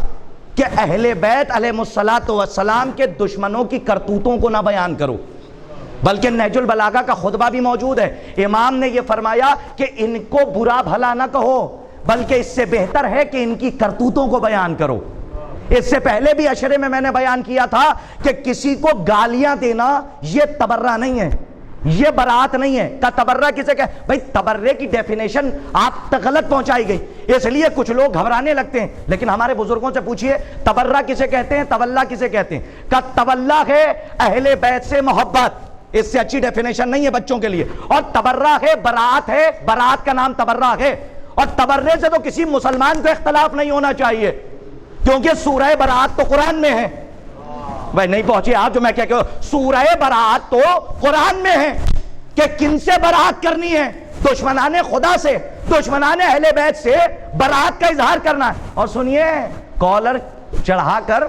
کہ اہل بیت علیہ الصلوۃ والسلام کے دشمنوں کی کرتوتوں کو نہ بیان کرو، بلکہ نہج البلاغہ کا خطبہ بھی موجود ہے، امام نے یہ فرمایا کہ ان کو برا بھلا نہ کہو، بلکہ اس سے بہتر ہے کہ ان کی کرتوتوں کو بیان کرو۔ اس سے پہلے بھی عشرے میں نے بیان کیا تھا کہ کسی کو گالیاں دینا یہ تبرہ نہیں ہے، یہ برات نہیں ہے۔ کا تبرہ کسے کہ بھائی تبرے کی ڈیفینیشن آپ تک غلط پہنچائی گئی، اس لیے کچھ لوگ گھبرانے لگتے ہیں، لیکن ہمارے بزرگوں سے پوچھئے تبرہ کسے کہتے ہیں، تولا کسے کہتے ہیں؟ کا تولا ہے اہل بیت سے محبت، اس سے اچھی ڈیفینیشن نہیں ہے بچوں کے لیے، اور تبرہ ہے براءت ہے، براءت کا نام تبرہ ہے، اور تبرے سے تو کسی مسلمان کو اختلاف نہیں ہونا چاہیے، کیونکہ سورہ براءت تو قرآن میں ہے۔ بھائی نہیں پہنچے آپ جو میں کہہ کہ سورہ براءت تو قرآن میں ہے کہ کن سے براءت کرنی ہے، دشمنان خدا سے، دشمنان اہل بیت سے براءت کا اظہار کرنا ہے۔ اور سنیے، کالر چڑھا کر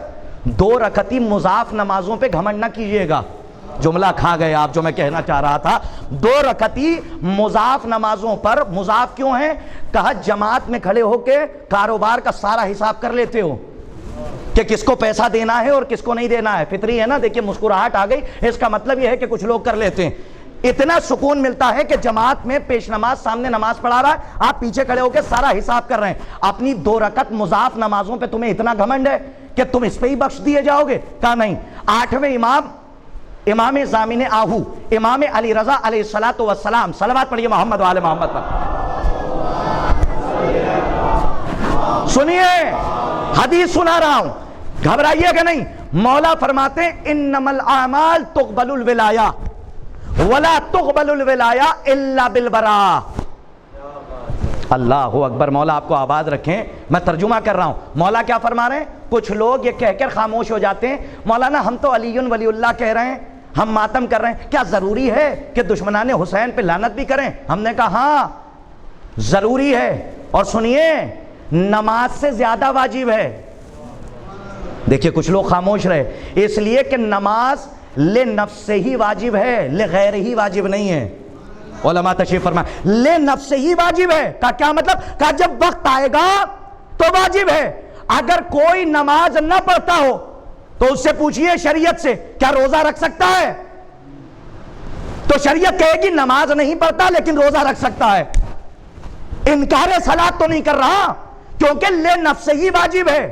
2 رکعتی مضاف نمازوں پہ گھمنڈ نہ کیجئے گا، جملہ کھا گئے آپ جو میں کہنا چاہ رہا تھا۔ 2 رکعتی مضاف نمازوں پر، مضاف کیوں ہیں؟ کہا جماعت میں کھڑے ہو کے کاروبار کا سارا حساب کر لیتے ہو کہ کس کو پیسہ دینا ہے اور کس کو نہیں دینا ہے، فطری ہے نا، دیکھیں مسکراہٹ آ گئی، اس کا مطلب یہ ہے کہ کچھ لوگ کر لیتے ہیں۔ اتنا سکون ملتا ہے کہ جماعت میں پیش نماز سامنے نماز پڑھا رہا ہے، آپ پیچھے کھڑے ہو کے سارا حساب کر رہے ہیں، اپنی 2 رکعت مضاف نمازوں پہ تمہیں اتنا گھمنڈ ہے کہ تم اس پہ ہی بخش دیے جاؤ گے؟ کہا نہیں۔ 8ویں امام، امام زامن آہو، امام علی رضا علیہ الصلوۃ والسلام، صلوات پڑھیے محمد وآل محمد پر۔ سنیے حدیث سنا رہا ہوں، گھبرائیے گا نہیں۔ مولا فرماتے ہیں انما الاعمال تقبل الولایہ ولا تقبل الولایہ الا بالبراء۔ اللہ اکبر، مولا آپ کو آباد رکھیں۔ میں ترجمہ کر رہا ہوں، مولا کیا فرما رہے ہیں؟ کچھ لوگ یہ کہہ کر خاموش ہو جاتے ہیں مولانا ہم تو علی ولی اللہ کہہ رہے ہیں، ہم ماتم کر رہے ہیں، کیا ضروری ہے کہ دشمنان حسین پہ لعنت بھی کریں؟ ہم نے کہا ہاں ضروری ہے، اور سنیے نماز سے زیادہ واجب ہے۔ دیکھیے کچھ لوگ خاموش رہے، اس لیے کہ نماز لے نفس سے ہی واجب ہے، لے غیر ہی واجب نہیں ہے۔ علماء تشریف فرمائیں لے نفس سے ہی واجب ہے کا کیا مطلب؟ کہ جب وقت آئے گا تو واجب ہے۔ اگر کوئی نماز نہ پڑھتا ہو تو اس سے پوچھئے شریعت سے کیا روزہ رکھ سکتا ہے؟ تو شریعت کہے گی نماز نہیں پڑھتا لیکن روزہ رکھ سکتا ہے۔ انکار صلاۃ تو نہیں کر رہا، کیونکہ لے نفس سے ہی واجب ہے،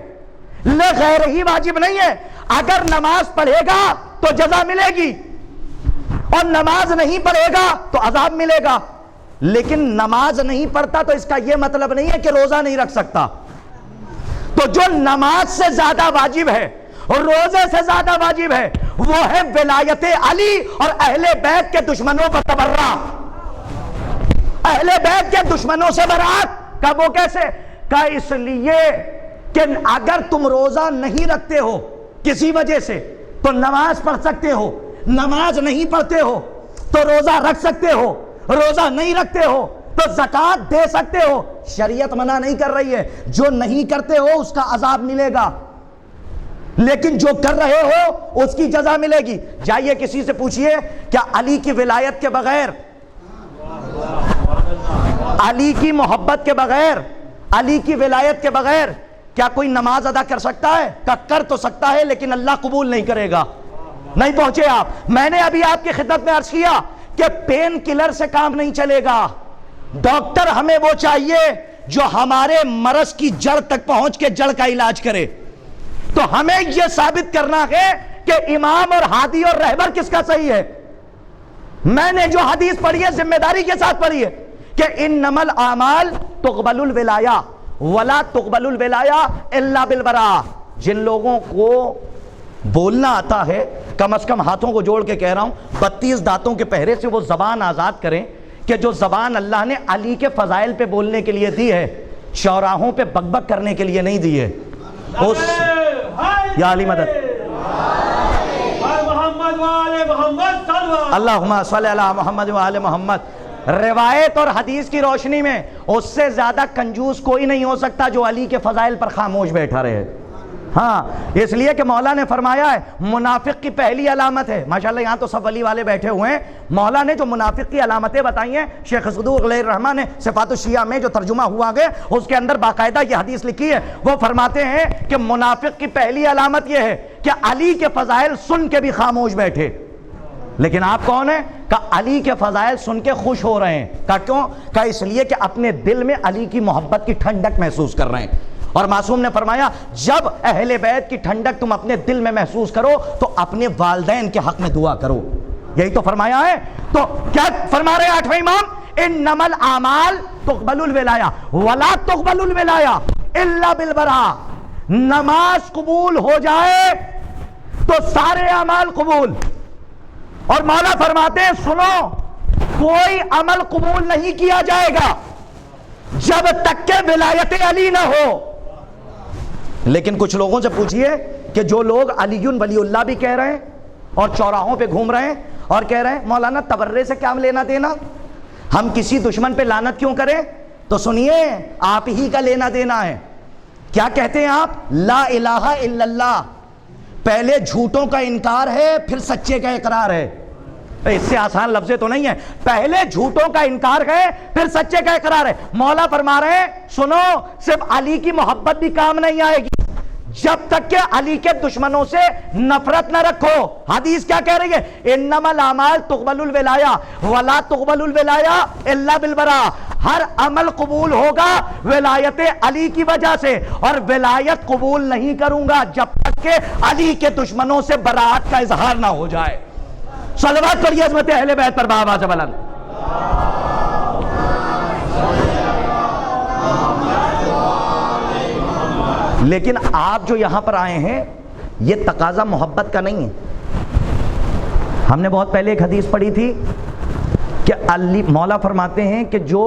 لے غیر ہی واجب نہیں ہے۔ اگر نماز پڑھے گا تو جزا ملے گی، اور نماز نہیں پڑھے گا تو عذاب ملے گا، لیکن نماز نہیں پڑھتا تو اس کا یہ مطلب نہیں ہے کہ روزہ نہیں رکھ سکتا۔ تو جو نماز سے زیادہ واجب ہے اور روزے سے زیادہ واجب ہے وہ ہے ولایت علی اور اہل بیت کے دشمنوں پر تبرہ، اہل بیت کے دشمنوں سے برات۔ کا وہ کیسے؟ کا اس لیے کہ اگر تم روزہ نہیں رکھتے ہو کسی وجہ سے تو نماز پڑھ سکتے ہو، نماز نہیں پڑھتے ہو تو روزہ رکھ سکتے ہو، روزہ نہیں رکھتے ہو تو زکوٰۃ دے سکتے ہو۔ شریعت منع نہیں کر رہی ہے، جو نہیں کرتے ہو اس کا عذاب ملے گا، لیکن جو کر رہے ہو اس کی جزا ملے گی۔ جائیے کسی سے پوچھئے کیا علی کی ولایت کے بغیر، علی کی محبت کے بغیر، علی کی ولایت کے بغیر کیا کوئی نماز ادا کر سکتا ہے؟ کر تو سکتا ہے لیکن اللہ قبول نہیں کرے گا۔ نہیں پہنچے آپ؟ میں نے ابھی آپ کی خدمت میں عرض کیا کہ پین کلر سے کام نہیں چلے گا، ڈاکٹر ہمیں وہ چاہیے جو ہمارے مرض کی جڑ تک پہنچ کے جڑ کا علاج کرے۔ تو ہمیں یہ ثابت کرنا ہے کہ امام اور ہادی اور رہبر کس کا صحیح ہے۔ میں نے جو حدیث پڑھی ہے ذمہ داری کے ساتھ پڑھی ہے کہ انما الاعمال تقبل الولایہ ولا تقبل الولایہ الا بالبراء۔ جن لوگوں کو بولنا آتا ہے کم از کم ہاتھوں کو جوڑ کے کہہ رہا ہوں 32 دانتوں کے پہرے سے وہ زبان آزاد کریں کہ جو زبان اللہ نے علی کے فضائل پہ بولنے کے لیے دی ہے، چوراہوں پہ بک کرنے کے لیے نہیں دیے. یا علی مدد. اللہم صلی علی محمد و آل محمد. روایت اور حدیث کی روشنی میں اس سے زیادہ کنجوس کوئی نہیں ہو سکتا جو علی کے فضائل پر خاموش بیٹھا رہے. ہاں اس لیے کہ مولا نے فرمایا ہے منافق کی پہلی علامت ہے. ماشاءاللہ یہاں تو سب ولی والے بیٹھے ہوئے ہیں. مولا نے جو منافق کی علامتیں بتائی ہیں, شیخ صدوق علیہ الرحمہ نے صفات الشیعہ میں جو ترجمہ ہوا گیا اس کے اندر باقاعدہ یہ حدیث لکھی ہے. وہ فرماتے ہیں کہ منافق کی پہلی علامت یہ ہے کہ علی کے فضائل سن کے بھی خاموش بیٹھے. لیکن آپ کون ہیں؟ کہ علی کے فضائل سن کے خوش ہو رہے ہیں. کہ کیوں؟ کہ اس لیے کہ اپنے دل میں علی کی محبت کی ٹھنڈک محسوس کر رہے ہیں. اور معصوم نے فرمایا جب اہل بیت کی ٹھنڈک تم اپنے دل میں محسوس کرو تو اپنے والدین کے حق میں دعا کرو. یہی تو فرمایا ہے. تو کیا فرما رہے ہیں آٹھویں امام؟ انما الاعمال تقبل الولایہ ولا تقبل الولایہ الا بالبراء. نماز قبول ہو جائے تو سارے اعمال قبول. اور مولا فرماتے ہیں سنو, کوئی عمل قبول نہیں کیا جائے گا جب تک کہ ولایت علی نہ ہو. لیکن کچھ لوگوں سے پوچھئے کہ جو لوگ علی ولی اللہ بھی کہہ رہے ہیں اور چوراہوں پہ گھوم رہے ہیں اور کہہ رہے ہیں مولانا تبرے سے کیا لینا دینا, ہم کسی دشمن پہ لعنت کیوں کریں؟ تو سنیے آپ ہی کا لینا دینا ہے. کیا کہتے ہیں آپ؟ لا الہ الا اللہ. پہلے جھوٹوں کا انکار ہے پھر سچے کا اقرار ہے. اس سے آسان لفظیں تو نہیں ہے. پہلے جھوٹوں کا انکار ہے پھر سچے کا اقرار ہے. مولا فرما رہے ہیں سنو, صرف علی کی محبت بھی کام نہیں آئے گی جب تک کہ علی کے دشمنوں سے نفرت نہ رکھو. حدیث کیا کہہ رہی ہے؟ انما الاعمال تقبل الولایہ ولا تقبل الولایہ الا بالبراء. ہر عمل قبول ہوگا ولایت علی کی وجہ سے, اور ولایت قبول نہیں کروں گا جب تک کہ علی کے دشمنوں سے براءت کا اظہار نہ ہو جائے. صلوات پڑھیے عظمت اہل بیت پر بآواز بلند. لیکن آپ جو یہاں پر آئے ہیں یہ تقاضا محبت کا نہیں ہے. ہم نے بہت پہلے ایک حدیث پڑھی تھی کہ علی, مولا فرماتے ہیں کہ جو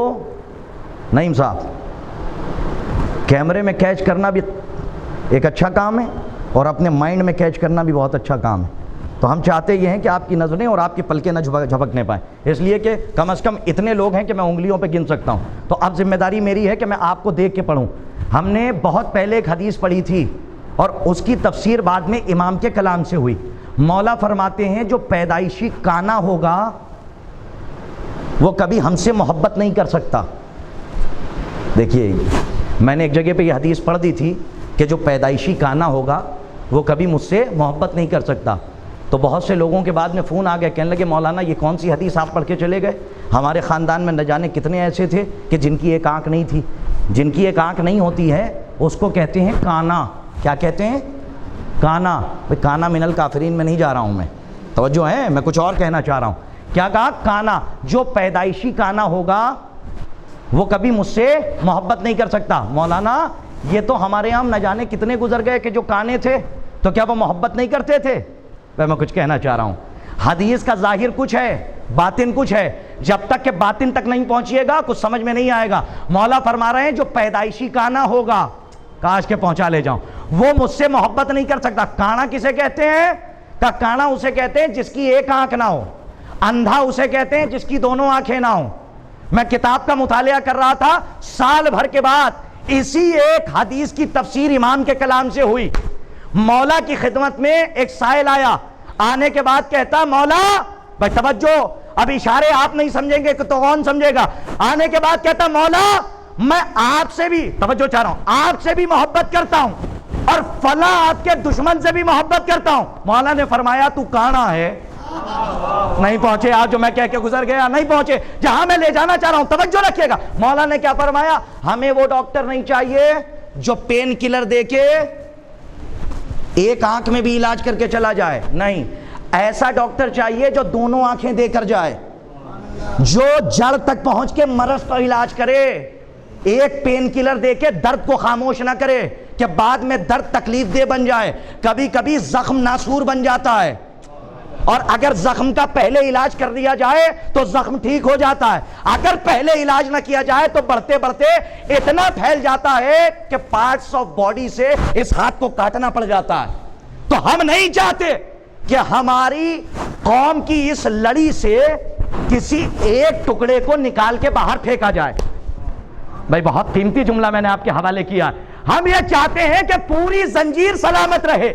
نعیم صاحب کیمرے میں کیچ کرنا بھی ایک اچھا کام ہے اور اپنے مائنڈ میں کیچ کرنا بھی بہت اچھا کام ہے. تو ہم چاہتے یہ ہیں کہ آپ کی نظریں اور آپ کی پلکیں نہ جھپکنے پائیں, اس لیے کہ کم از کم اتنے لوگ ہیں کہ میں انگلیوں پہ گن سکتا ہوں. تو اب ذمہ داری میری ہے کہ میں آپ کو دیکھ کے پڑھوں. ہم نے بہت پہلے ایک حدیث پڑھی تھی اور اس کی تفسیر بعد میں امام کے کلام سے ہوئی. مولا فرماتے ہیں جو پیدائشی کانا ہوگا وہ کبھی ہم سے محبت نہیں کر سکتا. دیکھیے میں نے ایک جگہ پہ یہ حدیث پڑھ دی تھی کہ جو پیدائشی کانا ہوگا وہ کبھی مجھ سے محبت نہیں کر سکتا. تو بہت سے لوگوں کے بعد میں فون آ گیا, کہنے لگے مولانا یہ کون سی حدیث آپ پڑھ کے چلے گئے؟ ہمارے خاندان میں نہ جانے کتنے ایسے تھے کہ جن کی ایک آنکھ نہیں تھی. جن کی ایک آنکھ نہیں ہوتی ہے اس کو کہتے ہیں کانا. کیا کہتے ہیں؟ کانا. بھئی کانا من الکافرین میں نہیں جا رہا ہوں میں, توجہ ہے, میں کچھ اور کہنا چاہ رہا ہوں. کیا کہا؟ کانا. جو پیدائشی کانا ہوگا وہ کبھی مجھ سے محبت نہیں کر سکتا. مولانا یہ تو ہمارے یہاں نہ جانے کتنے گزر گئے کہ جو کانے تھے, تو کیا وہ محبت نہیں کرتے تھے؟ میں کچھ کہنا چاہ رہا ہوں. حدیث کا ظاہر کچھ ہے باطن کچھ ہے. جب تک کہ باطن تک نہیں پہنچیے گا کچھ سمجھ میں نہیں آئے گا. مولا فرما رہے ہیں جو پیدائشی کانا ہوگا, کاش کے پہنچا لے جاؤں, وہ مجھ سے محبت نہیں کر سکتا. کانا کسے کہتے ہیں؟ کہ کانا اسے کہتے ہیں جس کی ایک آنکھ نہ ہو. اندھا اسے کہتے ہیں جس کی دونوں آنکھیں نہ ہوں. میں کتاب کا مطالعہ کر رہا تھا, سال بھر کے بعد اسی ایک حدیث کی تفسیر امام کے کلام سے ہوئی. مولا کی خدمت میں ایک سائل آیا, آنے کے بعد کہتا مولا, بھائی توجہ, اب اشارے آپ نہیں سمجھیں گے تو کون سمجھے گا. آنے کے بعد کہتا مولا میں آپ سے بھی, توجہ چاہ رہا ہوں, آپ سے بھی محبت کرتا ہوں اور فلاں آپ کے دشمن سے بھی محبت کرتا ہوں. مولا نے فرمایا تو کہاں ہے؟ نہیں پہنچے آپ, جو میں کہہ کے گزر گیا نہیں پہنچے جہاں میں لے جانا چاہ رہا ہوں. توجہ رکھیے گا, مولا نے کیا فرمایا؟ ہمیں وہ ڈاکٹر نہیں چاہیے جو پین کلر دے کے ایک آنکھ میں بھی علاج کر کے چلا جائے. نہیں, ایسا ڈاکٹر چاہیے جو دونوں آنکھیں دے کر جائے, جو جڑ تک پہنچ کے مرض کا علاج کرے. ایک پین کلر دے کے درد کو خاموش نہ کرے کہ بعد میں درد تکلیف دہ بن جائے. کبھی کبھی زخم ناسور بن جاتا ہے اور اگر زخم کا پہلے علاج کر دیا جائے تو زخم ٹھیک ہو جاتا ہے، اگر پہلے علاج نہ کیا جائے تو بڑھتے بڑھتے اتنا پھیل جاتا ہے کہ پارٹس آف باڈی سے اس ہاتھ کو کاٹنا پڑ جاتا ہے۔ تو ہم نہیں چاہتے کہ ہماری قوم کی اس لڑی سے کسی ایک ٹکڑے کو نکال کے باہر پھینکا جائے۔ بھائی بہت قیمتی جملہ میں نے آپ کے حوالے کیا، ہم یہ چاہتے ہیں کہ پوری زنجیر سلامت رہے،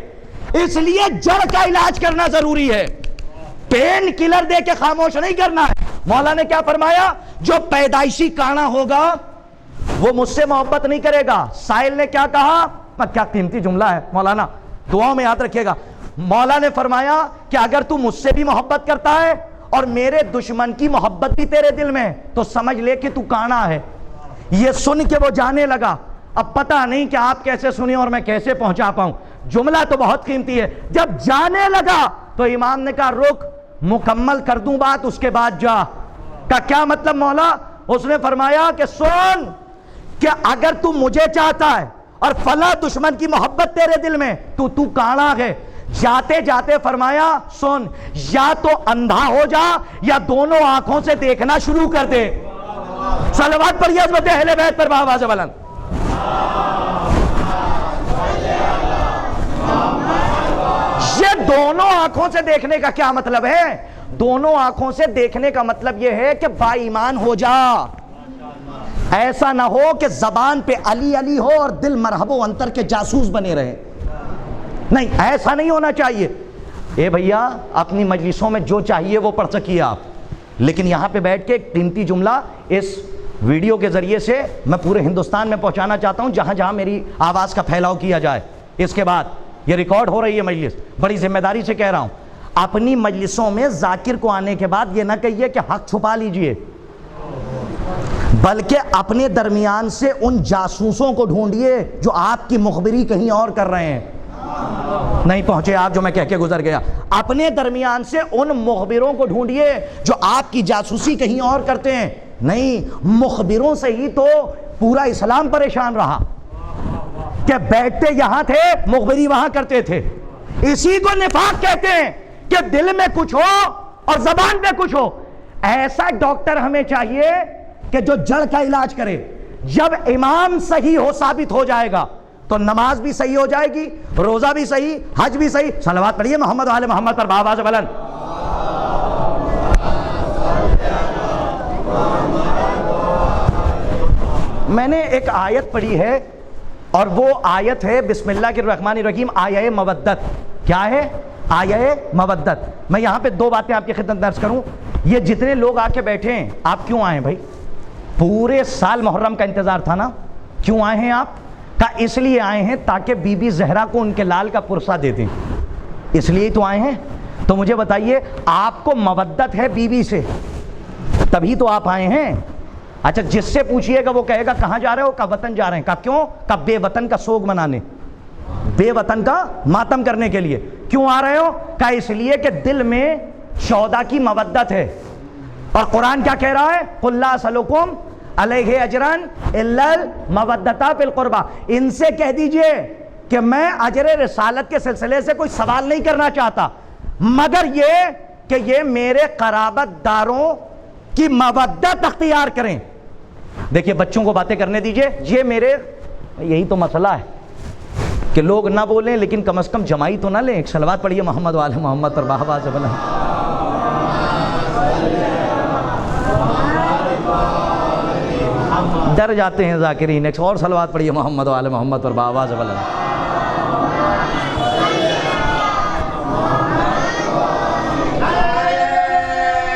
اس لیے جڑ کا علاج کرنا ضروری ہے، پین کلر دے کے خاموش نہیں کرنا ہے۔ مولا نے کیا فرمایا؟ جو پیدائشی کانا ہوگا وہ مجھ سے محبت نہیں کرے گا۔ سائل نے کیا کہا؟ کیا قیمتی جملہ ہے مولانا، دعاؤں میں یاد رکھیے گا۔ مولا نے فرمایا کہ اگر تو مجھ سے بھی محبت کرتا ہے اور میرے دشمن کی محبت بھی تیرے دل میں تو سمجھ لے کہ تو کانا ہے۔ یہ سن کے وہ جانے لگا۔ اب پتہ نہیں کہ آپ کیسے سنیں اور میں کیسے پہنچا پاؤں، جملہ تو بہت قیمتی ہے۔ جب جانے لگا تو امام نے کہا رک، مکمل کر دوں بات اس کے بعد جا۔ کا کیا مطلب مولا؟ اس نے فرمایا کہ سن کہ اگر تو مجھے چاہتا ہے اور فلاں دشمن کی محبت تیرے دل میں تو کانا ہے۔ جاتے جاتے فرمایا سن، یا تو اندھا ہو جا یا دونوں آنکھوں سے دیکھنا شروع کر دے۔ صلوات پڑھیے عظمت اہل بیت پر بآواز بلند۔ یہ دونوں آنکھوں سے دیکھنے کا کیا مطلب ہے؟ دونوں آنکھوں سے دیکھنے کا مطلب یہ ہے کہ با ایمان ہو جا، ایسا نہ ہو کہ زبان پہ علی علی ہو اور دل مرحب و انتر کے جاسوس بنے رہے۔ نہیں، ایسا نہیں ہونا چاہیے۔ اے بھیا اپنی مجلسوں میں جو چاہیے وہ پڑھ سکیے آپ، لیکن یہاں پہ بیٹھ کے ایک قیمتی جملہ اس ویڈیو کے ذریعے سے میں پورے ہندوستان میں پہنچانا چاہتا ہوں، جہاں جہاں میری آواز کا پھیلاؤ کیا جائے۔ اس کے بعد یہ ریکارڈ ہو رہی ہے مجلس، بڑی ذمہ داری سے کہہ رہا ہوں، اپنی مجلسوں میں ذاکر کو آنے کے بعد یہ نہ کہیے کہ حق چھپا لیجئے، بلکہ اپنے درمیان سے ان جاسوسوں کو ڈھونڈیے جو آپ کی مخبری کہیں اور کر رہے ہیں۔ نہیں پہنچے آپ جو میں کہہ کے گزر گیا۔ اپنے درمیان سے ان مخبروں کو ڈھونڈیے جو آپ کی جاسوسی کہیں اور کرتے ہیں۔ نہیں، مخبروں سے ہی تو پورا اسلام پریشان رہا کہ بیٹھتے یہاں تھے، مخبری وہاں کرتے تھے۔ اسی کو نفاق کہتے ہیں کہ دل میں کچھ ہو اور زبان پہ کچھ ہو۔ ایسا ڈاکٹر ہمیں چاہیے کہ جو جڑ کا علاج کرے۔ جب امام صحیح ہو، ثابت ہو جائے گا تو نماز بھی صحیح ہو جائے گی، روزہ بھی صحیح، حج بھی صحیح۔ صلوات پڑھیے محمد و آل محمد پر بآواز بلند۔ میں نے ایک آیت پڑھی ہے اور وہ آیت ہے بسم اللہ الرحمن الرحیم، آیہ مودت۔ کیا ہے؟ آیہ مودت۔ میں یہاں پہ دو باتیں آپ کی خدمت میں عرض کروں۔ یہ جتنے لوگ آ کے بیٹھے ہیں، آپ کیوں آئے بھائی؟ پورے سال محرم کا انتظار تھا نا، کیوں آئے ہیں آپ؟ اس لیے آئے ہیں تاکہ بی بی زہرا کو ان کے لال کا پرسہ دے دیں، اس لیے تو آئے ہیں۔ تو مجھے بتائیے، آپ کو مودت ہے بی بی سے تبھی تو آپ آئے ہیں۔ اچھا، جس سے پوچھئے گا وہ کہے گا کہاں جا رہے ہو؟ کہ وطن جا رہے ہیں۔ کہ کیوں؟ کہ بے وطن کا سوگ منانے، بے وطن کا ماتم کرنے کے لیے۔ کیوں آ رہے ہو؟ کہ اس لیے کہ دل میں شودا کی مودت ہے۔ اور قرآن کیا کہہ رہا ہے؟ قُلْ لَا أَسْأَلُكُمْ علیہ اجرن الا المودۃ فی القربہ۔ ان سے کہہ دیجئے کہ میں اجر رسالت کے سلسلے سے کوئی سوال نہیں کرنا چاہتا، مگر یہ کہ یہ میرے قرابت داروں کی مودت اختیار کریں۔ دیکھیے بچوں کو باتیں کرنے دیجئے، یہ میرے، یہی تو مسئلہ ہے کہ لوگ نہ بولیں لیکن کم از کم جمائی تو نہ لیں۔ ایک صلوات پڑھیے محمد و آل محمد پر بآواز بلند۔ ڈر جاتے ہیں ذاکرین، ایک اور صلوات پڑھیے محمد و آل محمد پر بآواز بلند۔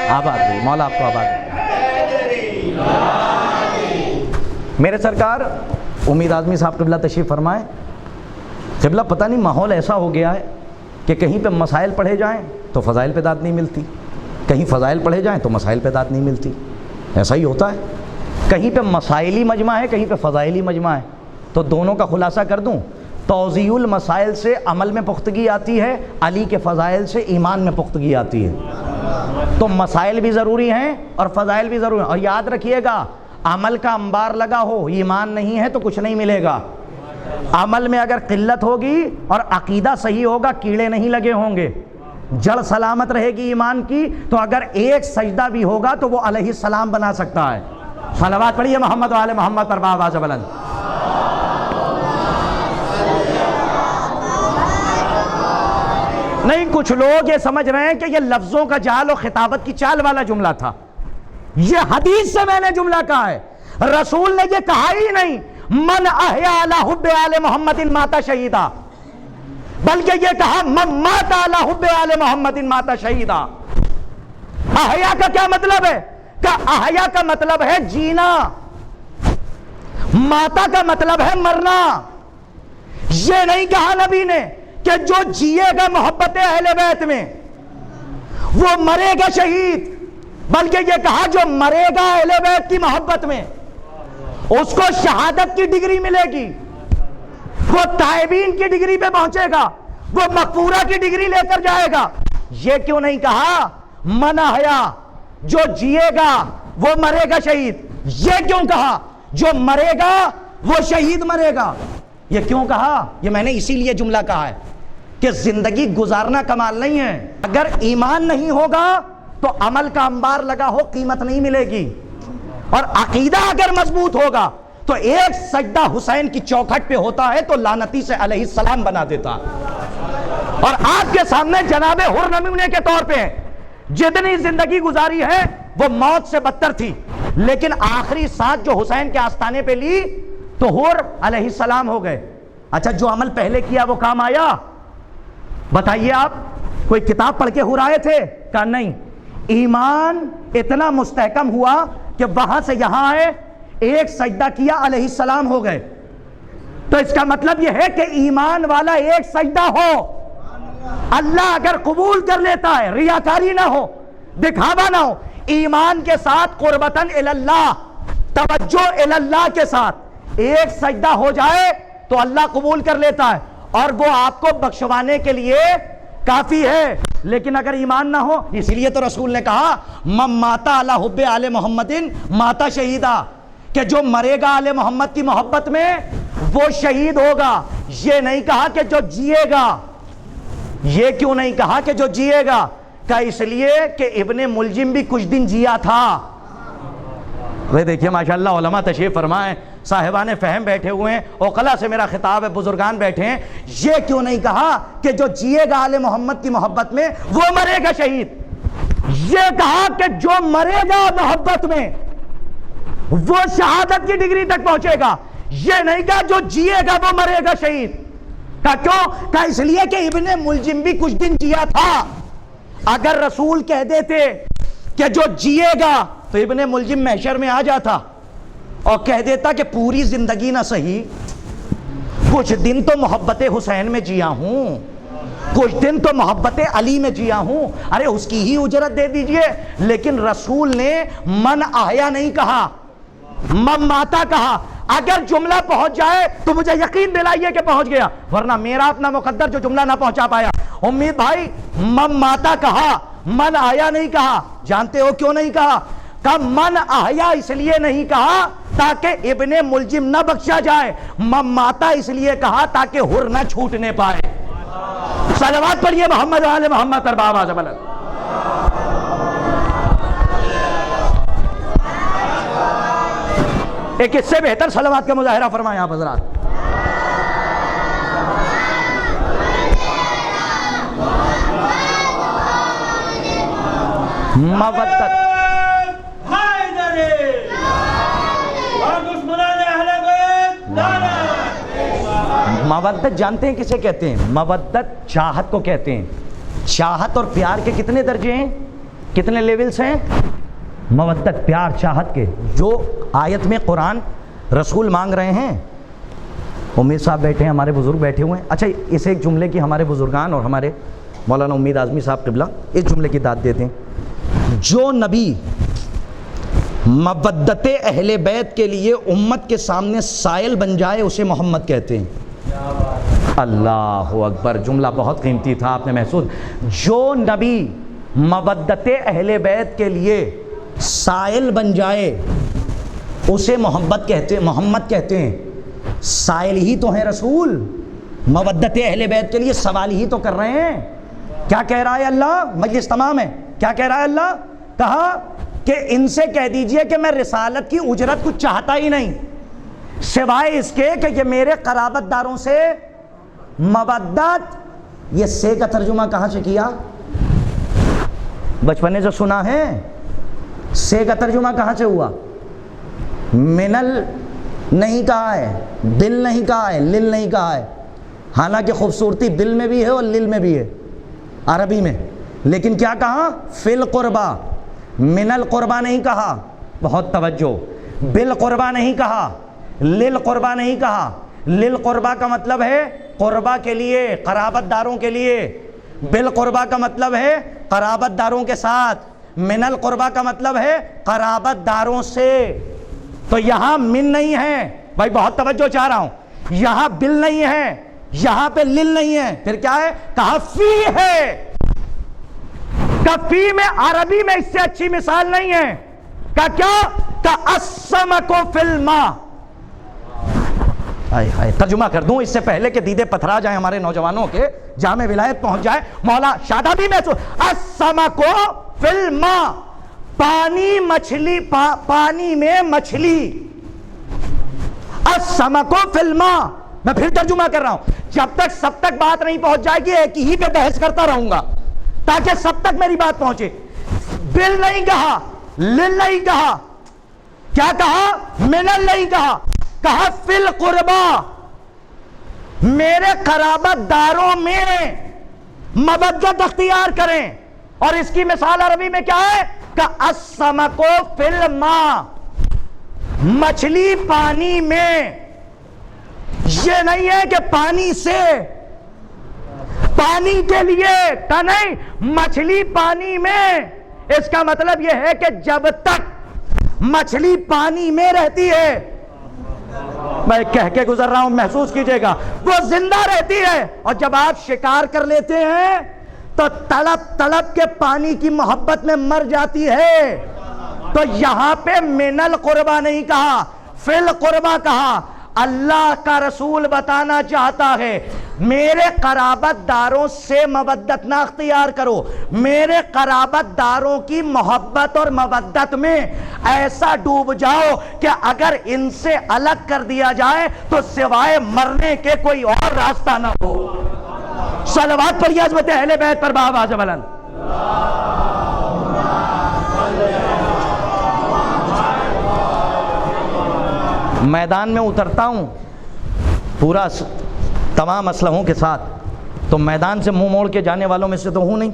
آباد رہی مولا، آپ کو آباد رہی۔ میرے سرکار امید اعظمی صاحب قبلہ تشریف فرمائیں۔ قبلہ پتہ نہیں ماحول ایسا ہو گیا ہے کہ کہیں پہ مسائل پڑھے جائیں تو فضائل پہ داد نہیں ملتی، کہیں فضائل پڑھے جائیں تو مسائل پہ داد نہیں ملتی۔ ایسا ہی ہوتا ہے، کہیں پہ مسائلی مجمع ہے، کہیں پہ فضائلی مجمع ہے۔ تو دونوں کا خلاصہ کر دوں، توضیح المسائل سے عمل میں پختگی آتی ہے، علی کے فضائل سے ایمان میں پختگی آتی ہے۔ تو مسائل بھی ضروری ہیں اور فضائل بھی ضروری ہیں۔ اور یاد رکھیے گا، عمل کا انبار لگا ہو، ایمان نہیں ہے تو کچھ نہیں ملے گا۔ عمل میں اگر قلت ہوگی اور عقیدہ صحیح ہوگا، کیڑے نہیں لگے ہوں گے۔ جڑ سلامت رہے گی ایمان کی تو اگر ایک سجدہ بھی ہوگا تو وہ علیہ السلام بنا سکتا ہے. صلوات پڑھیے محمد و آل محمد پر بآواز بلند. نہیں، کچھ لوگ یہ سمجھ رہے ہیں کہ یہ لفظوں کا جال اور خطابت کی چال والا جملہ تھا. یہ حدیث سے میں نے جملہ کہا ہے، رسول نے یہ کہا ہی نہیں من احیا علی حب آل محمد مات شہیدا، بلکہ یہ کہا من مات علی حب آل محمد مات شہیدا. احیا کا کیا مطلب ہے؟ کہ احیا کا مطلب ہے جینا، ماتا کا مطلب ہے مرنا. یہ نہیں کہا نبی نے کہ جو جیے گا محبت اہل بیت میں وہ مرے گا شہید، بلکہ یہ کہا جو مرے گا اہل بیت کی محبت میں اس کو شہادت کی ڈگری ملے گی، وہ تائبین کی ڈگری پہ پہنچے گا، وہ مغفورہ کی ڈگری لے کر جائے گا. یہ کیوں نہیں کہا من احیا جو جیے گا وہ مرے گا شہید؟ یہ کیوں کہا جو مرے گا وہ شہید مرے گا؟ یہ کیوں کہا؟ یہ میں نے اسی لیے جملہ کہا ہے کہ زندگی گزارنا کمال نہیں ہے. اگر ایمان نہیں ہوگا تو عمل کا انبار لگا ہو قیمت نہیں ملے گی، اور عقیدہ اگر مضبوط ہوگا تو ایک سجدہ حسین کی چوکھٹ پہ ہوتا ہے تو لعنتی سے علیہ السلام بنا دیتا. اور آپ کے سامنے جناب حر نمونے کے طور پہ جتنی زندگی گزاری ہے وہ موت سے بدتر تھی، لیکن آخری سانس جو حسین کے آستانے پہ لی تو حر علیہ السلام ہو گئے. اچھا، جو عمل پہلے کیا وہ کام آیا؟ بتائیے آپ، کوئی کتاب پڑھ کے حر آئے تھے؟ کہا نہیں. ایمان اتنا مستحکم ہوا کہ وہاں سے یہاں آئے، ایک سجدہ کیا، علیہ السلام ہو گئے. تو اس کا مطلب یہ ہے کہ ایمان والا ایک سجدہ ہو، اللہ اگر قبول کر لیتا ہے، ریاکاری نہ ہو، دکھاوا نہ ہو، ایمان کے ساتھ قربتاً اللہ، توجہ اللہ کے ساتھ ایک سجدہ ہو جائے تو اللہ قبول کر لیتا ہے اور وہ آپ کو بخشوانے کے لیے کافی ہے. لیکن اگر ایمان نہ ہو، اسی لیے تو رسول نے کہا من ماتا علی حب آل محمد ماتا شہیدا، کہ جو مرے گا آل محمد کی محبت میں وہ شہید ہوگا. یہ نہیں کہا کہ جو جیے گا. یہ کیوں نہیں کہا کہ جو جیے گا؟ کہ اس لیے کہ ابن ملجم بھی کچھ دن جیا تھا. وہ دیکھیے ماشاءاللہ علماء تشریف فرمائیں، صاحبان فہم بیٹھے ہوئے ہیں، عقلاء سے میرا خطاب ہے، بزرگان بیٹھے ہیں. یہ کیوں نہیں کہا کہ جو جیے گا آل محمد کی محبت میں وہ مرے گا شہید؟ یہ کہا کہ جو مرے گا محبت میں وہ شہادت کی ڈگری تک پہنچے گا. یہ نہیں کہا جو جیے گا وہ مرے گا شہید. کہا کیوں؟ کہا اس لیے کہ ابن ملجم بھی کچھ دن جیا تھا. اگر رسول کہہ دیتے کہ جو جیے گا تو ابن ملجم محشر میں آ جاتا اور کہہ دیتا کہ پوری زندگی نہ صحیح، کچھ دن تو محبت حسین میں جیا ہوں، کچھ دن تو محبت علی میں جیا ہوں، ارے اس کی ہی اجرت دے دیجئے. لیکن رسول نے من احیا نہیں کہا، من ماتا کہا. اگر جملہ پہنچ جائے تو مجھے یقین دلائیے کہ پہنچ گیا، ورنہ میرا اپنا مقدر جو جملہ نہ پہنچا پایا. امید بھائی، من ماتا کہا، من آیا نہیں کہا. جانتے ہو کیوں نہیں کہا؟ کہ من آیا اس لیے نہیں کہا تاکہ ابن ملجم نہ بخشا جائے، من ماتا اس لیے کہا تاکہ حر نہ چھوٹنے پائے. صلوات پڑھیے محمد و آل محمد پر بآواز بلند. ایک اس سے بہتر صلوات کا مظاہرہ فرمائیں آپ حضرات. مودت مودت جانتے ہیں کسے کہتے ہیں؟ مودت چاہت کو کہتے ہیں. چاہت اور پیار کے کتنے درجے ہیں، کتنے لیولز ہیں؟ مودت، پیار، چاہت کے جو آیت میں قرآن رسول مانگ رہے ہیں. امید صاحب بیٹھے ہیں، ہمارے بزرگ بیٹھے ہوئے ہیں. اچھا، اس ایک جملے کی ہمارے بزرگان اور ہمارے مولانا امید اعظمی صاحب قبلہ اس جملے کی داد دیتے ہیں. جو نبی مودت اہل بیت کے لیے امت کے سامنے سائل بن جائے اسے محمد کہتے ہیں. اللہ اکبر، جملہ بہت قیمتی تھا، آپ نے محسوس. جو نبی مودت اہل بیت کے لیے سائل بن جائے اسے محمد کہتے ہیں. سائل ہی تو ہیں رسول، مودت اہل بیت کے لیے سوال ہی تو کر رہے ہیں. کیا کہہ رہا ہے اللہ؟ مجلس تمام ہے، کیا کہہ رہا ہے اللہ؟ کہا کہ ان سے کہہ دیجئے کہ میں رسالت کی اجرت کچھ چاہتا ہی نہیں سوائے اس کے کہ یہ میرے قرابت داروں سے مودت. یہ سے کا ترجمہ کہاں سے کیا؟ بچپنے سے سنا ہے. سے کا ترجمہ کہاں سے ہوا؟ منل نہیں کہا ہے، بل نہیں کہا ہے، لل نہیں کہا ہے. حالانکہ خوبصورتی بل میں بھی ہے اور لل میں بھی ہے عربی میں، لیکن کیا کہا؟ فی القربہ. من القربہ نہیں کہا، بہت توجہ. بل قربہ نہیں کہا، لل قربہ نہیں کہا. لل قربہ کا مطلب ہے قربہ کے لیے، قرابت داروں کے لیے. بل قربہ کا مطلب ہے قرابت داروں کے ساتھ. من القربہ کا مطلب ہے قرابت داروں سے. تو یہاں من نہیں ہے بھائی، بہت توجہ چاہ رہا ہوں. یہاں بل نہیں ہے، یہاں پہ لل نہیں ہے، پھر کیا ہے؟ کہا فی ہے. فی میں عربی میں اس سے اچھی مثال نہیں ہے. کیا؟ السمک فی الماء. ترجمہ کر دوں اس سے پہلے کہ دیدے پتھرا جائیں ہمارے نوجوانوں کے، جامع ولایت پہنچ جائے. مولا شادابی میں السمک فی الماء، پانی مچھلی، پانی میں مچھلی. السمک فی الماء. میں پھر ترجمہ کر رہا ہوں، جب تک سب تک بات نہیں پہنچ جائے گی ایک ہی پہ بحث کرتا رہوں گا تاکہ سب تک میری بات پہنچے. بل نہیں کہا، لل نہیں کہا، کیا کہا؟ منل نہیں کہا، کہا فی القربہ، میرے قرابت داروں میں مودت اختیار کریں. اور اس کی مثال عربی میں کیا ہے؟ کہ السمک فی الماء، مچھلی پانی میں. یہ نہیں ہے کہ پانی سے، پانی کے لیے کا نہیں، مچھلی پانی میں. اس کا مطلب یہ ہے کہ جب تک مچھلی پانی میں رہتی ہے، میں کہہ کے گزر رہا ہوں محسوس کیجئے گا، وہ زندہ رہتی ہے. اور جب آپ شکار کر لیتے ہیں تو تڑپ تڑپ کے پانی کی محبت میں مر جاتی ہے. تو یہاں پہ من القربہ نہیں کہا، فی القربہ کہا. اللہ کا رسول بتانا چاہتا ہے میرے قرابت داروں سے مودت نہ اختیار کرو. میرے قرابت داروں کی محبت اور مودت میں ایسا ڈوب جاؤ کہ اگر ان سے الگ کر دیا جائے تو سوائے مرنے کے کوئی اور راستہ نہ ہو. صلوات پڑھیے عظمت اہل بیت پر بآواز بلند. میدان میں اترتا ہوں پورا تمام اسلحوں کے ساتھ، تو میدان سے منہ موڑ کے جانے والوں میں سے تو ہوں نہیں.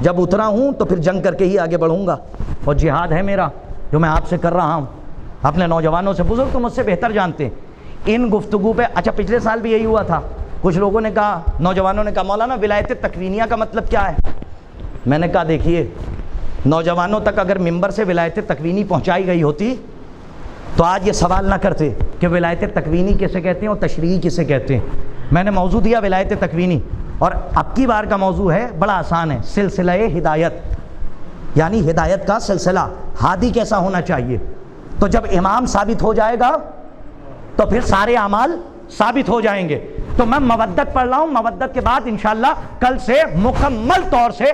جب اترا ہوں تو پھر جنگ کر کے ہی آگے بڑھوں گا. اور جہاد ہے میرا جو میں آپ سے کر رہا ہوں، اپنے نوجوانوں سے. بزرگ تو مجھ سے بہتر جانتے ہیں ان گفتگو پہ. اچھا پچھلے سال بھی یہی ہوا تھا، کچھ لوگوں نے کہا، نوجوانوں نے کہا مولانا ولایت تکوینیہ کا مطلب کیا ہے؟ میں نے کہا دیکھیے، نوجوانوں تک اگر ممبر سے ولایت تکوینی پہنچائی گئی ہوتی تو آج یہ سوال نہ کرتے کہ ولایت تکوینی کیسے کہتے ہیں اور تشریعی کیسے کہتے ہیں. میں نے موضوع دیا ولایت تکوینی، اور اب کی بار کا موضوع ہے بڑا آسان ہے، سلسلہ ہدایت، یعنی ہدایت کا سلسلہ. ہادی کیسا ہونا چاہیے؟ تو جب امام ثابت ہو جائے گا تو پھر سارے اعمال ثابت ہو جائیں گے. تو میں مودت پڑھ رہا ہوں، مودت کے بعد انشاءاللہ کل سے مکمل طور سے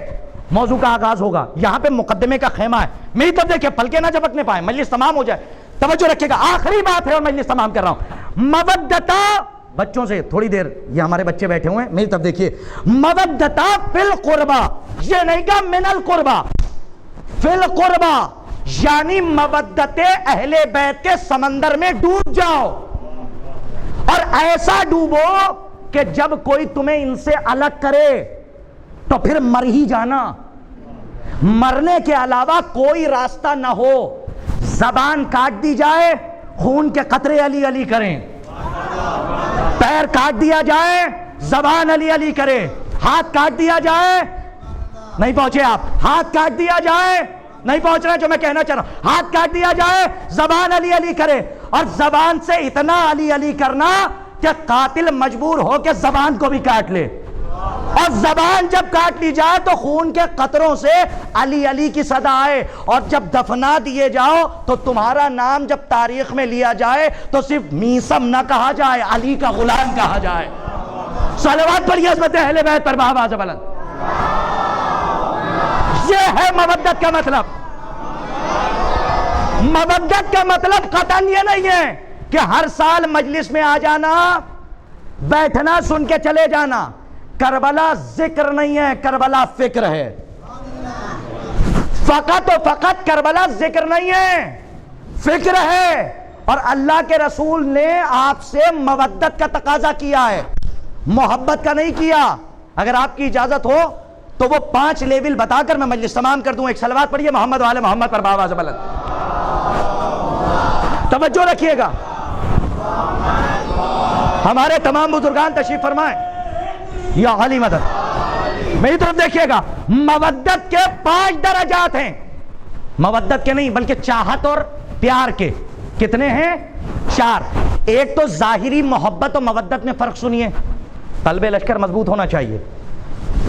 موضوع کا آغاز ہوگا. یہاں پہ مقدمے کا خیمہ ہے، میری طرف دیکھیں پلکے نہ جھپکنے پائیں، مجلس تمام ہو جائے. توجہ رکھے گا، آخری بات ہے اور مجلس تمام کر رہا ہوں. مودتا، بچوں سے تھوڑی دیر، یہ ہمارے بچے بیٹھے ہوئے ہیں، میری طرف دیکھیے. مودتا فی القربہ، یہ نہیں کہا من القربہ، فی القربہ، یعنی مودت اہل بیت کے سمندر میں ڈوب جاؤ. اور ایسا ڈوبو کہ جب کوئی تمہیں ان سے الگ کرے تو پھر مر ہی جانا، مرنے کے علاوہ کوئی راستہ نہ ہو. زبان کاٹ دی جائے، خون کے قطرے علی علی کریں. پیر کاٹ دیا جائے، زبان علی علی کرے. ہاتھ کاٹ دیا جائے، نہیں پہنچے آپ، ہاتھ کاٹ دیا جائے، نہیں پہنچ رہا جو میں کہنا چاہ رہا ہوں. ہاتھ کاٹ دیا جائے، زبان علی علی کرے. اور زبان سے اتنا علی علی کرنا کہ قاتل مجبور ہو کہ زبان کو بھی کاٹ لے. اور زبان جب کاٹ لی جائے تو خون کے قطروں سے علی علی کی صدا آئے. اور جب دفنا دیے جاؤ تو تمہارا نام جب تاریخ میں لیا جائے تو صرف میثم نہ کہا جائے، علی کا غلام کہا جائے. صلوات پڑھیے عظمت اہل بیت پر بآواز بلند. یہ ہے مودت کا مطلب. مودت کا مطلب قطعاً یہ نہیں ہے کہ ہر سال مجلس میں آ جانا, بیٹھنا, سن کے چلے جانا. کربلا ذکر نہیں ہے, کربلا فکر ہے. فقط و فقط کربلا ذکر نہیں ہے, فکر ہے. اور اللہ کے رسول نے آپ سے مودت کا تقاضا کیا ہے, محبت کا نہیں کیا. اگر آپ کی اجازت ہو تو وہ 5 لیول بتا کر میں مجلس تمام کر دوں. ایک صلوات پڑھیے محمد والے محمد پر بآواز بلند. توجہ رکھیے گا, ہمارے تمام بزرگان تشریف فرمائیں. یا علی مدد. میری طرف دیکھیے گا, مودت کے 5 درجات ہیں. مودت کے نہیں بلکہ چاہت اور پیار کے. کتنے ہیں؟ 4. ایک تو ظاہری محبت و مودت میں فرق سنیے, طلب لشکر مضبوط ہونا چاہیے.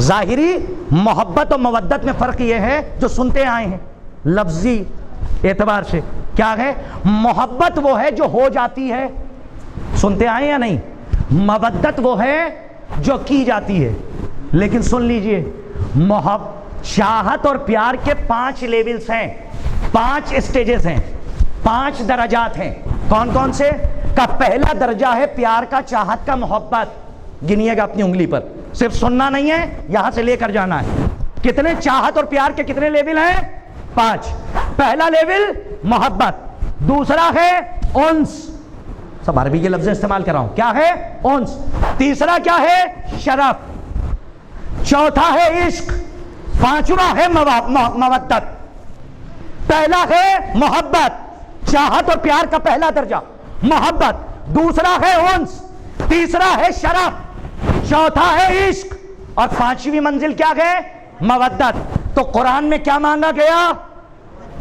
ظاہری محبت و مودت میں فرق یہ ہے جو سنتے آئے ہیں لفظی اعتبار سے. کیا ہے؟ محبت وہ ہے جو ہو جاتی ہے, سنتے آئے یا نہیں. مودت وہ ہے جو کی جاتی ہے. لیکن سن لیجئے, چاہت اور پیار کے 5 لیولز ہیں, 5 اسٹیجز ہیں, 5 درجات ہیں. کون کون سے؟ کا پہلا درجہ ہے پیار کا, چاہت کا, محبت. گنیے گا اپنی انگلی پر, صرف سننا نہیں ہے, یہاں سے لے کر جانا ہے. کتنے چاہت اور پیار کے کتنے لیول ہیں؟ 5. پہلا لیول محبت, دوسرا ہے انس, سب عربی کے لفظ استعمال کر رہا ہوں. کیا ہے؟ انس. تیسرا کیا ہے؟ شرف. چوتھا ہے عشق. پانچواں ہے مودت. پہلا ہے محبت, چاہت اور پیار کا پہلا درجہ محبت, دوسرا ہے انس, تیسرا ہے شرف, چوتھا ہے عشق, اور 5ویں منزل کیا ہے؟ مودت. تو قرآن میں کیا مانگا گیا؟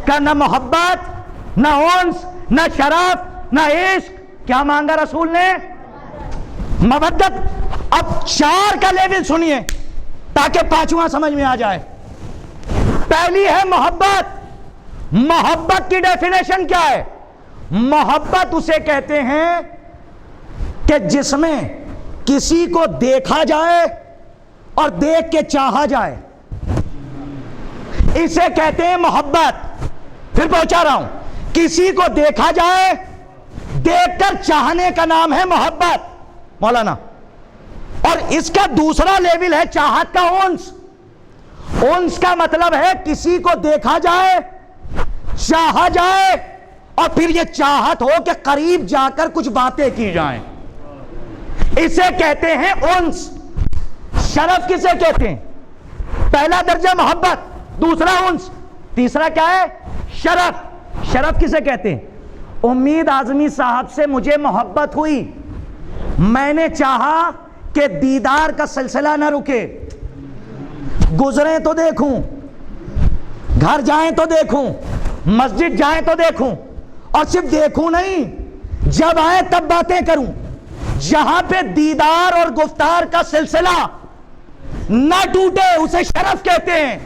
کہ نہ محبت, نہ انس, نہ شرف, نہ عشق. کیا مانگا رسول نے؟ مودت. اب 4 کا لیول سنیے تاکہ 5واں سمجھ میں آ جائے. پہلی ہے محبت. محبت کی ڈیفینیشن کیا ہے؟ محبت اسے کہتے ہیں کہ جس میں کسی کو دیکھا جائے اور دیکھ کے چاہا جائے, اسے کہتے ہیں محبت. پھر پہنچا رہا ہوں, کسی کو دیکھا جائے, دیکھ کر چاہنے کا نام ہے محبت مولانا. اور اس کا دوسرا لیول ہے چاہت کا, انس. انس کا مطلب ہے کسی کو دیکھا جائے, چاہا جائے, اور پھر یہ چاہت ہو کہ قریب جا کر کچھ باتیں کی جائیں, اسے کہتے ہیں انس. شرف کسے کہتے ہیں؟ پہلا درجہ محبت, دوسرا انس, تیسرا کیا ہے؟ شرف. شرف کسے کہتے ہیں؟ امید اعظمی صاحب سے مجھے محبت ہوئی, میں نے چاہا کہ دیدار کا سلسلہ نہ رکے, گزریں تو دیکھوں, گھر جائیں تو دیکھوں, مسجد جائیں تو دیکھوں, اور صرف دیکھوں نہیں, جب آئے تب باتیں کروں. جہاں پہ دیدار اور گفتار کا سلسلہ نہ ٹوٹے اسے شرف کہتے ہیں.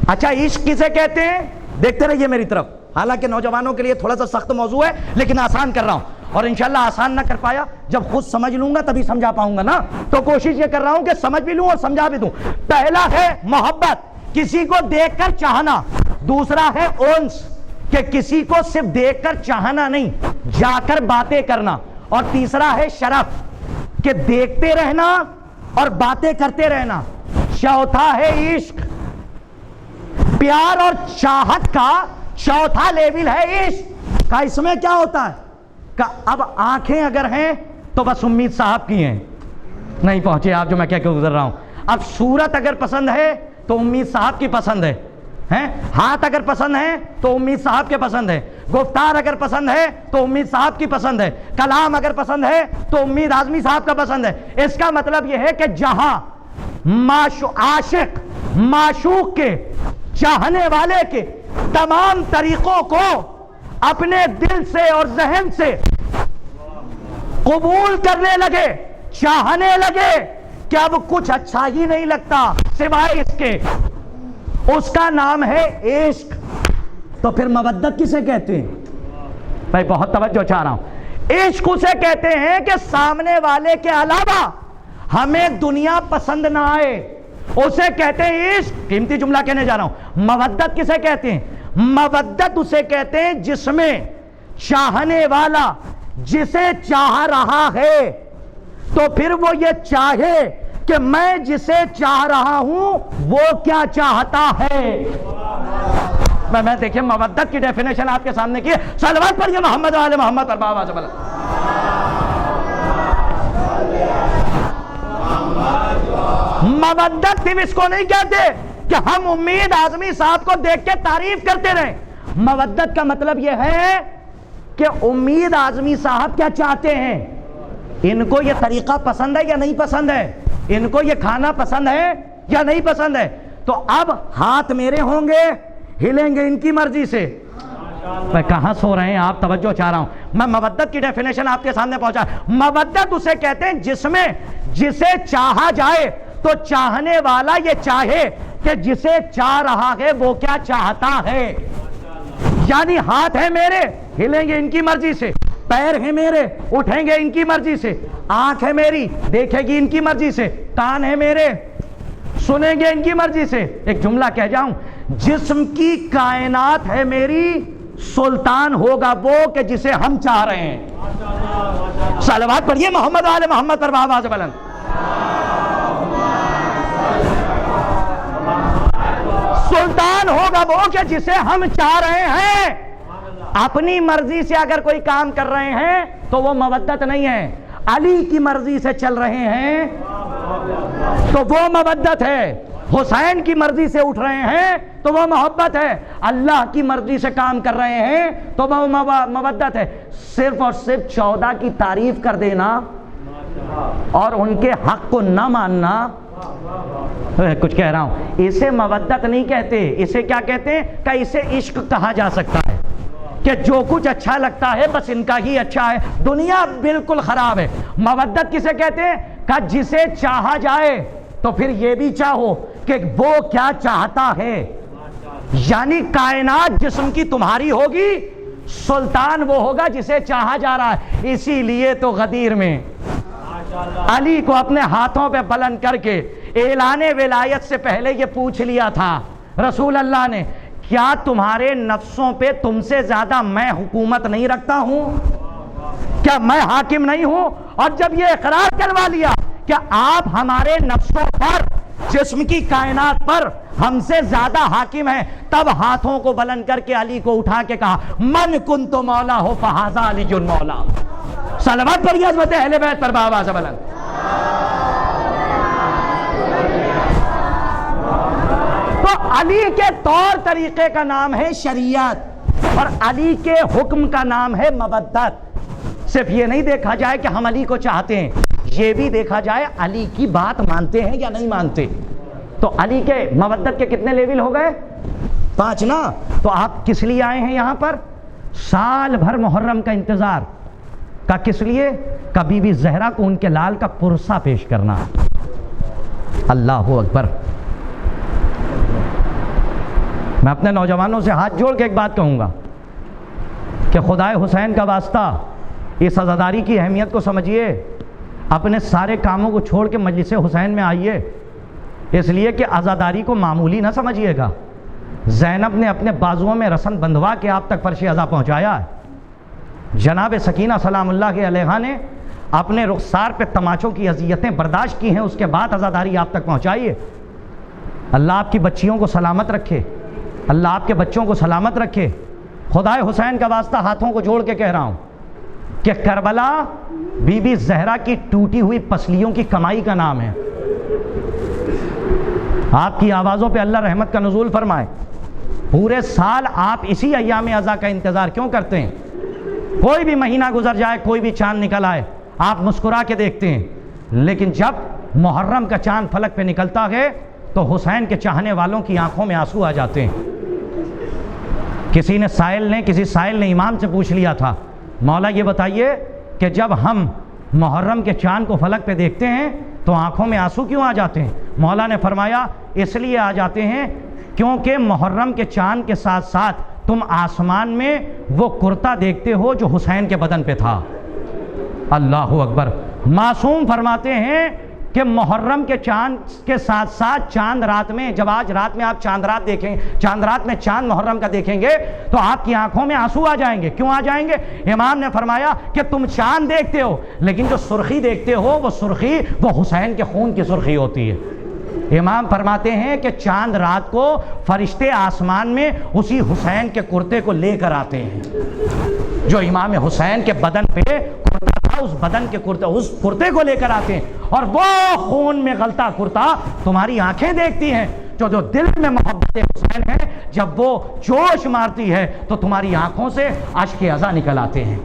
اچھا عشق کسے کہتے ہیں؟ دیکھتے رہیے میری طرف, حالانکہ نوجوانوں کے لیے تھوڑا سا سخت موضوع ہے لیکن آسان کر رہا ہوں, اور انشاءاللہ آسان نہ کر پایا, جب خود سمجھ لوں گا تبھی سمجھا پاؤں گا نا. تو کوشش یہ کر رہا ہوں کہ سمجھ بھی لوں اور سمجھا بھی دوں. پہلا ہے محبت, کسی کو دیکھ کر چاہنا. دوسرا ہے انس, کہ کسی کو صرف دیکھ کر چاہنا نہیں, جا کر باتیں کرنا. اور تیسرا ہے شرف, کہ دیکھتے رہنا اور باتیں کرتے رہنا. چوتھا ہے عشق. پیار اور چاہت کا چوتھا لیول ہے عشق کا. اس میں کیا ہوتا ہے کہ اب آنکھیں اگر ہیں تو بس امید صاحب کی ہیں, نہیں پہنچے آپ جو میں کہہ کے گزر رہا ہوں. اب صورت اگر پسند ہے تو امید صاحب کی پسند ہے, ہاتھ اگر پسند ہے تو امید صاحب کے پسند ہے, گفتار اگر پسند ہے تو امید صاحب کی پسند ہے, کلام اگر پسند ہے تو امید اعظمی صاحب کا پسند ہے. اس کا مطلب یہ ہے کہ جہاں عاشق معشوق کے, چاہنے والے کے تمام طریقوں کو اپنے دل سے اور ذہن سے قبول کرنے لگے, چاہنے لگے کہ اب کچھ اچھا ہی نہیں لگتا سوائے اس کے, اس کا نام ہے عشق. تو پھر مودت کسے کہتے ہیں؟ بھائی بہت توجہ چاہ رہا ہوں. عشق اسے کہتے ہیں کہ سامنے والے کے علاوہ ہمیں دنیا پسند نہ آئے, اسے کہتے ہیں عشق. قیمتی جملہ کہنے جا رہا ہوں. مودت کسے کہتے ہیں؟ مودت اسے کہتے ہیں جس میں چاہنے والا جسے چاہ رہا ہے تو پھر وہ یہ چاہے کہ میں جسے چاہ رہا ہوں وہ کیا چاہتا ہے. میں دیکھیں مودت کی ڈیفینیشن آپ کے سامنے کی ہے. صلوات پڑھیے محمد و آل محمد اور بابا سے بلا. مودت صرف اس کو نہیں کہتے کہ ہم امید اعظمی صاحب کو دیکھ کے تعریف کرتے رہیں. مودت کا مطلب یہ ہے کہ امید اعظمی صاحب کیا چاہتے ہیں, ان کو یہ طریقہ پسند ہے یا نہیں پسند ہے, ان کو یہ کھانا پسند ہے یا نہیں پسند ہے. تو اب ہاتھ میرے ہوں گے, ہلیں گے ان کی مرضی سے. میں کہاں سو رہے ہیں آپ, توجہ چاہ رہا ہوں. میں مودت کی ڈیفینیشن آپ کے سامنے پہنچا. مودت اسے کہتے ہیں جس میں جسے چاہا جائے تو چاہنے والا یہ چاہے کہ جسے چاہ رہا ہے وہ کیا چاہتا ہے. یعنی ہاتھ ہے میرے, ہلیں گے ان کی مرضی سے. پیر ہیں میرے, اٹھیں گے ان کی مرضی سے. آنکھ ہے میری, دیکھے گی ان کی مرضی سے. کان ہے میرے, سنیں گے ان کی مرضی سے. ایک جملہ کہہ جاؤں, جسم کی کائنات ہے میری, سلطان ہوگا وہ کہ جسے ہم چاہ رہے ہیں. صلوات پڑھیے محمد آل محمد پر آواز بلند. سلطان ہوگا وہ کہ جسے ہم چاہ رہے ہیں. اپنی مرضی سے اگر کوئی کام کر رہے ہیں تو وہ مودت نہیں ہے. علی کی مرضی سے چل رہے ہیں تو وہ مودت ہے. حسین کی مرضی سے اٹھ رہے ہیں تو وہ محبت ہے. اللہ کی مرضی سے کام کر رہے ہیں تو وہ مودت ہے. صرف اور صرف 14 کی تعریف کر دینا اور ان کے حق کو نہ ماننا, کچھ کہہ رہا ہوں, اسے مودت نہیں کہتے. اسے کیا کہتے ہیں کہ اسے عشق کہا جا سکتا ہے کہ جو کچھ اچھا لگتا ہے بس ان کا ہی اچھا ہے, دنیا بالکل خراب ہے. مودت کسے کہتے ہیں کہ جسے چاہا جائے تو پھر یہ بھی چاہو کہ وہ کیا چاہتا ہے. یعنی کائنات جسم کی تمہاری ہوگی, سلطان وہ ہوگا جسے چاہا جا رہا ہے. اسی لیے تو غدیر میں علی کو اپنے ہاتھوں پہ بلند کر کے اعلان ولایت سے پہلے یہ پوچھ لیا تھا رسول اللہ نے, کیا تمہارے نفسوں پہ تم سے زیادہ میں حکومت نہیں رکھتا ہوں, کیا میں حاکم نہیں ہوں؟ اور جب یہ اقرار کروا لیا کہ آپ ہمارے نفسوں پر, جسم کی کائنات پر ہم سے زیادہ حاکم ہیں, تب ہاتھوں کو بلند کر کے علی کو اٹھا کے کہا من کنت مولا ہو فہذا علی مولا. صلوات پڑھیے عظمت اہل بیت پر بابا سے بلند. تو علی کے طور طریقے کا نام ہے شریعت اور علی کے حکم کا نام ہے مودت. صرف یہ نہیں دیکھا جائے کہ ہم علی کو چاہتے ہیں, یہ بھی دیکھا جائے علی کی بات مانتے ہیں یا نہیں مانتے. تو علی کے مودت کے کتنے لیول ہو گئے؟ 5 نا. تو آپ کس لیے آئے ہیں یہاں پر؟ سال بھر محرم کا انتظار کا, کس لیے؟ کبھی بھی زہرا کو ان کے لال کا پرسہ پیش کرنا. اللہ اکبر. میں اپنے نوجوانوں سے ہاتھ جوڑ کے ایک بات کہوں گا کہ خدائے حسین کا واسطہ اس عزاداری کی اہمیت کو سمجھیے. اپنے سارے کاموں کو چھوڑ کے مجلس حسین میں آئیے, اس لیے کہ عزاداری کو معمولی نہ سمجھیے گا. زینب نے اپنے بازوؤں میں رسن بندھوا کے آپ تک فرش عزا پہنچایا ہے. جناب سکینہ سلام اللہ علیہا نے اپنے رخسار پہ تماچوں کی اذیتیں برداشت کی ہیں, اس کے بعد عزاداری آپ تک پہنچائی ہے. اللہ آپ کی بچیوں کو سلامت رکھے, اللہ آپ کے بچوں کو سلامت رکھے. خدائے حسین کا واسطہ ہاتھوں کو جوڑ کے کہہ رہا ہوں کہ کربلا بی بی زہرا کی ٹوٹی ہوئی پسلیوں کی کمائی کا نام ہے. آپ کی آوازوں پہ اللہ رحمت کا نزول فرمائے. پورے سال آپ اسی ایام عزا کا انتظار کیوں کرتے ہیں؟ کوئی بھی مہینہ گزر جائے, کوئی بھی چاند نکل آئے, آپ مسکرا کے دیکھتے ہیں, لیکن جب محرم کا چاند فلک پہ نکلتا ہے تو حسین کے چاہنے والوں کی آنکھوں میں آنسو آ جاتے ہیں. کسی سائل نے امام سے پوچھ لیا تھا, مولا یہ بتائیے کہ جب ہم محرم کے چاند کو فلک پہ دیکھتے ہیں تو آنکھوں میں آنسو کیوں آ جاتے ہیں؟ مولا نے فرمایا اس لیے آ جاتے ہیں کیونکہ محرم کے چاند کے ساتھ ساتھ تم آسمان میں وہ کرتا دیکھتے ہو جو حسین کے بدن پہ تھا. اللہ اکبر. معصوم فرماتے ہیں کہ محرم کے چاند کے ساتھ ساتھ چاند رات میں، جب آج رات میں آپ چاند رات دیکھیں، چاند رات میں چاند محرم کا دیکھیں گے تو آپ کی آنکھوں میں آنسو آ جائیں گے۔ کیوں آ جائیں گے؟ امام نے فرمایا کہ تم چاند دیکھتے ہو لیکن جو سرخی دیکھتے ہو وہ سرخی وہ حسین کے خون کی سرخی ہوتی ہے۔ امام فرماتے ہیں کہ چاند رات کو فرشتے آسمان میں اسی حسین کے کرتے کو لے کر آتے ہیں، جو امام حسین کے بدن پہ کرتا تھا، اس بدن کے کرتے، اس کرتے کو لے کر آتے ہیں، اور وہ خون میں غلطہ کرتا تمہاری آنکھیں دیکھتی ہیں۔ جو دل میں محبت حسین ہے، جب وہ جوش مارتی ہے تو تمہاری آنکھوں سے اشک ازا نکل آتے ہیں۔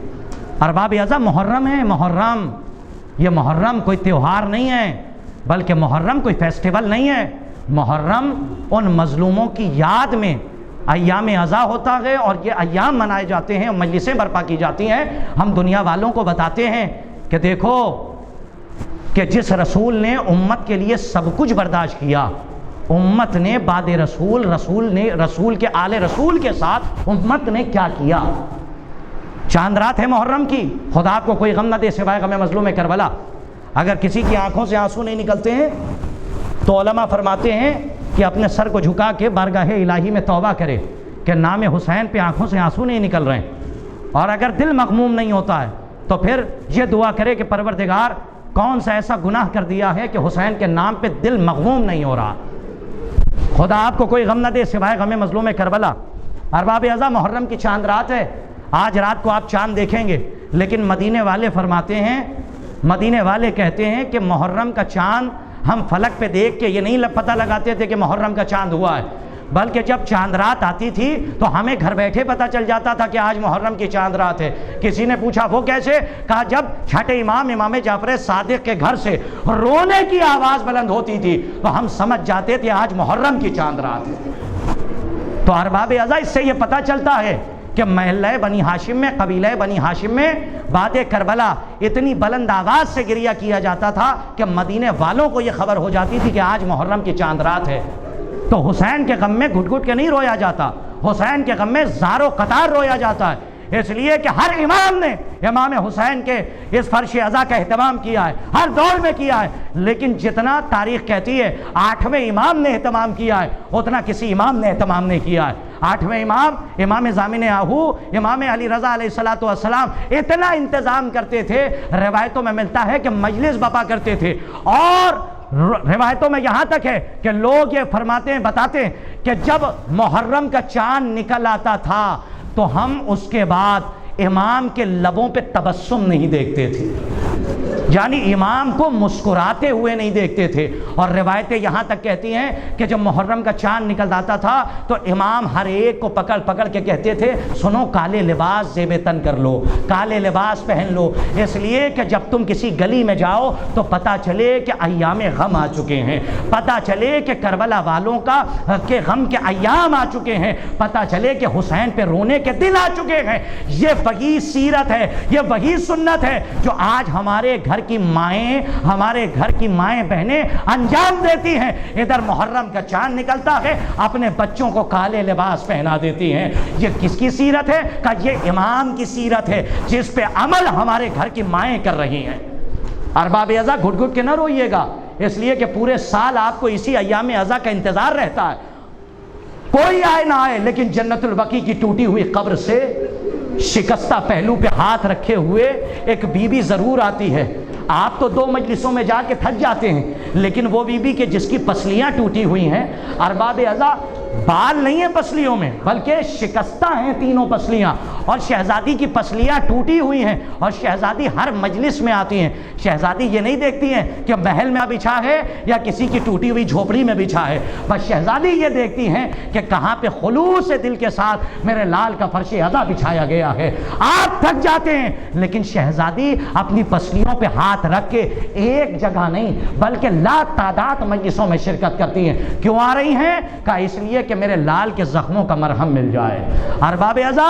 ارباب ازا، محرم ہے، محرم، یہ محرم کوئی تہوار نہیں ہے، بلکہ محرم کوئی فیسٹیول نہیں ہے۔ محرم ان مظلوموں کی یاد میں ایام ازا ہوتا ہے، اور یہ ایام منائے جاتے ہیں، مجلسیں برپا کی جاتی ہیں۔ ہم دنیا والوں کو بتاتے ہیں کہ دیکھو کہ جس رسول نے امت کے لیے سب کچھ برداشت کیا، امت نے بعد رسول کے آل رسول کے ساتھ امت نے کیا کیا۔ چاند رات ہے محرم کی، خدا آپ کو کوئی غم نہ دے سوائے غم مظلوم کربلا۔ اگر کسی کی آنکھوں سے آنسو نہیں نکلتے ہیں تو علماء فرماتے ہیں کہ اپنے سر کو جھکا کے بارگاہ الہی میں توبہ کرے کہ نام حسین پہ آنکھوں سے آنسو نہیں نکل رہے ہیں، اور اگر دل مغموم نہیں ہوتا ہے تو پھر یہ دعا کرے کہ پروردگار کون سا ایسا گناہ کر دیا ہے کہ حسین کے نام پہ دل مغموم نہیں ہو رہا۔ خدا آپ کو کوئی غم نہ دے سوائے غم مظلوم کربلا۔ ارباب ازا، محرم کی چاند رات ہے، آج رات کو آپ چاند دیکھیں گے، لیکن مدینے والے فرماتے ہیں، مدینے والے کہتے ہیں کہ محرم کا چاند ہم فلک پہ دیکھ کے یہ نہیں پتہ لگاتے تھے کہ محرم کا چاند ہوا ہے، بلکہ جب چاند رات آتی تھی تو ہمیں گھر بیٹھے پتہ چل جاتا تھا کہ آج محرم کی چاند رات ہے۔ کسی نے پوچھا وہ کیسے؟ کہا جب چھٹے امام جعفر صادق کے گھر سے رونے کی آواز بلند ہوتی تھی تو ہم سمجھ جاتے تھے آج محرم کی چاند رات ہے۔ تو ارباب ازا، اس سے یہ پتہ چلتا ہے کہ محلہ بنی ہاشم میں، قبیلہ بنی ہاشم میں بعد کربلا اتنی بلند آواز سے گریہ کیا جاتا تھا کہ مدینے والوں کو یہ خبر ہو جاتی تھی کہ آج محرم کی چاند رات ہے۔ تو حسین کے غم میں گھٹ گھٹ کے نہیں رویا جاتا، حسین کے غم میں زار و قطار رویا جاتا ہے، اس لیے کہ ہر امام نے امام حسین کے اس فرش ازا کا اہتمام کیا ہے، ہر دور میں کیا ہے، لیکن جتنا تاریخ کہتی ہے 8ویں امام نے اہتمام کیا ہے اتنا کسی امام نے اہتمام نہیں کیا ہے۔ 8ویں امام، امام ضامن آہو، امام علی رضا علیہ السلام اتنا انتظام کرتے تھے، روایتوں میں ملتا ہے کہ مجلس بپا کرتے تھے، اور روایتوں میں یہاں تک ہے کہ لوگ یہ فرماتے ہیں، بتاتے ہیں کہ جب محرم کا چاند نکل آتا تھا تو ہم اس کے بعد امام کے لبوں پہ تبسم نہیں دیکھتے تھے، یعنی امام کو مسکراتے ہوئے نہیں دیکھتے تھے۔ اور روایتیں یہاں تک کہتی ہیں کہ جب محرم کا چاند نکل آتا تھا تو امام ہر ایک کو پکڑ پکڑ کے کہتے تھے سنو کالے لباس زیب تن کر لو، کالے لباس پہن لو، اس لیے کہ جب تم کسی گلی میں جاؤ تو پتہ چلے کہ ایام غم آ چکے ہیں، پتہ چلے کہ کربلا والوں کے غم کے ایام آ چکے ہیں، پتہ چلے کہ حسین پہ رونے کے دن آ چکے ہیں۔ یہ وہی سیرت ہے، یہ وہی سنت ہے جو آج ہمارے گھر کی مائیں، ہمارے گھر کی مائیں بہنیں انجام دیتی ہیں۔ ادھر محرم کا چاند نکلتا ہے، اپنے بچوں کو کالے لباس پہنا دیتی ہیں۔ یہ کس کی سیرت ہے؟ کہ یہ امام کی سیرت ہے جس پہ عمل ہمارے گھر کی مائیں کر رہی ہیں۔ ارباب ازا، گھٹ گھٹ کے نہ روئیے گا، اس لیے کہ پورے سال آپ کو اسی ایام ازا کا انتظار رہتا ہے، کوئی آئے نہ آئے، لیکن جنت البقیع کی ٹوٹی ہوئی قبر سے شکستہ پہلو پہ ہاتھ رکھے ہوئے ایک بی بی ضرور آتی ہے۔ آپ تو 2 مجلسوں میں جا کے تھک جاتے ہیں، لیکن وہ بی بی کہ جس کی پسلیاں ٹوٹی ہوئی ہیں، ارباب ازا بال نہیں ہیں پسلیوں میں بلکہ شکستہ ہیں تینوں پسلیاں، اور شہزادی کی پسلیاں ٹوٹی ہوئی ہیں، اور شہزادی ہر مجلس میں آتی ہیں۔ شہزادی یہ نہیں دیکھتی ہیں کہ محل میں بچھا ہے یا کسی کی ٹوٹی ہوئی جھوپڑی میں بچھا ہے، بس شہزادی یہ دیکھتی ہیں کہ کہاں پہ خلوص دل کے ساتھ میرے لال کا فرش ازا بچھایا گیا ہے۔ آپ تھک جاتے ہیں لیکن شہزادی اپنی پسلیوں پہ ہاتھ رکھ کے ایک جگہ نہیں بلکہ لا تعداد مجلسوں میں شرکت کرتی ہیں۔ کیوں آ رہی ہیں؟ کہ اس لیے کہ میرے لال کے زخموں کا مرہم مل جائے۔ ارباب ازا،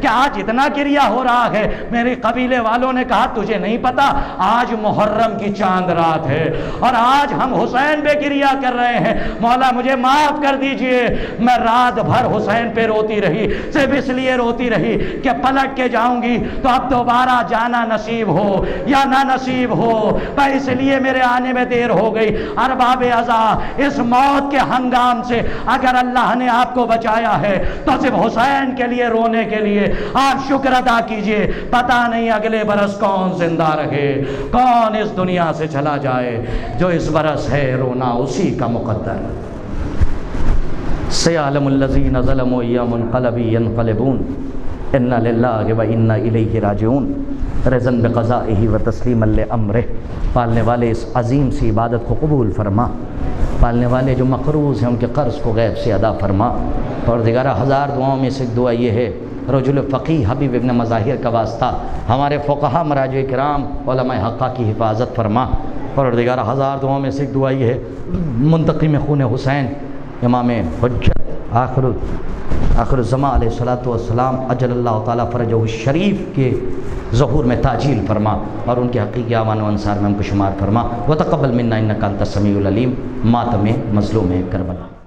کہ آج اتنا گریہ ہو رہا ہے. میرے قبیلے والوں نے کہا تجھے نہیں پتا آج محرم کی چاند رات ہے اور آج ہم حسین پہ گریہ کر رہے ہیں. مولا مجھے معاف کر دیجئے, میں رات بھر حسین پہ روتی رہی, صرف اس لیے روتی رہی کہ پلٹ کے جاؤں گی تو اب دوبارہ جانا نصیب ہو یا نہ نصیب ہو, پر اس لیے میرے آنے میں دیر ہو گئی. ارباب عزا, اس موت کے ہنگام سے اگر اللہ نے آپ کو بچایا ہے تو صرف حسین کے لیے رونے کے لیے آپ شکر ادا کیجئے. پتہ نہیں اگلے برس کون زندہ رہے, کون اس دنیا سے چلا جائے. جو اس برس ہے رونا اسی کا مقدر. سیعلم الذین ظلموا ای منقلب ینقلبون انا للہ و انا الیہ راجعون. رضاً بقضائہ و تسلیما لامرہ. پالنے والے اس عظیم سی عبادت کو قبول فرما, پالنے والے جو مقروض ہیں ان کے قرض کو غیب سے ادا فرما. اور دیگرہ ہزار دعاؤں میں سے ایک دعا یہ ہے, رجل فقیہ حبیب ابن مظاہر کا واسطہ ہمارے فقہا مراجع کرام علماء حقہ کی حفاظت فرما. اور دیگرہ ہزار دعاؤں میں سے ایک دعا یہ ہے, منتقم خون حسین امام حجت آخر الزمان علیہ الصلوۃ والسلام عجل اللہ تعالیٰ فرجہ الشریف کے ظہور میں تاجیل فرما اور ان کے حقیقی اعوان و انصار میں ہم کو شمار فرما. وتقبل منا انک انت السمیع العلیم. ماتم مظلوم کربلا.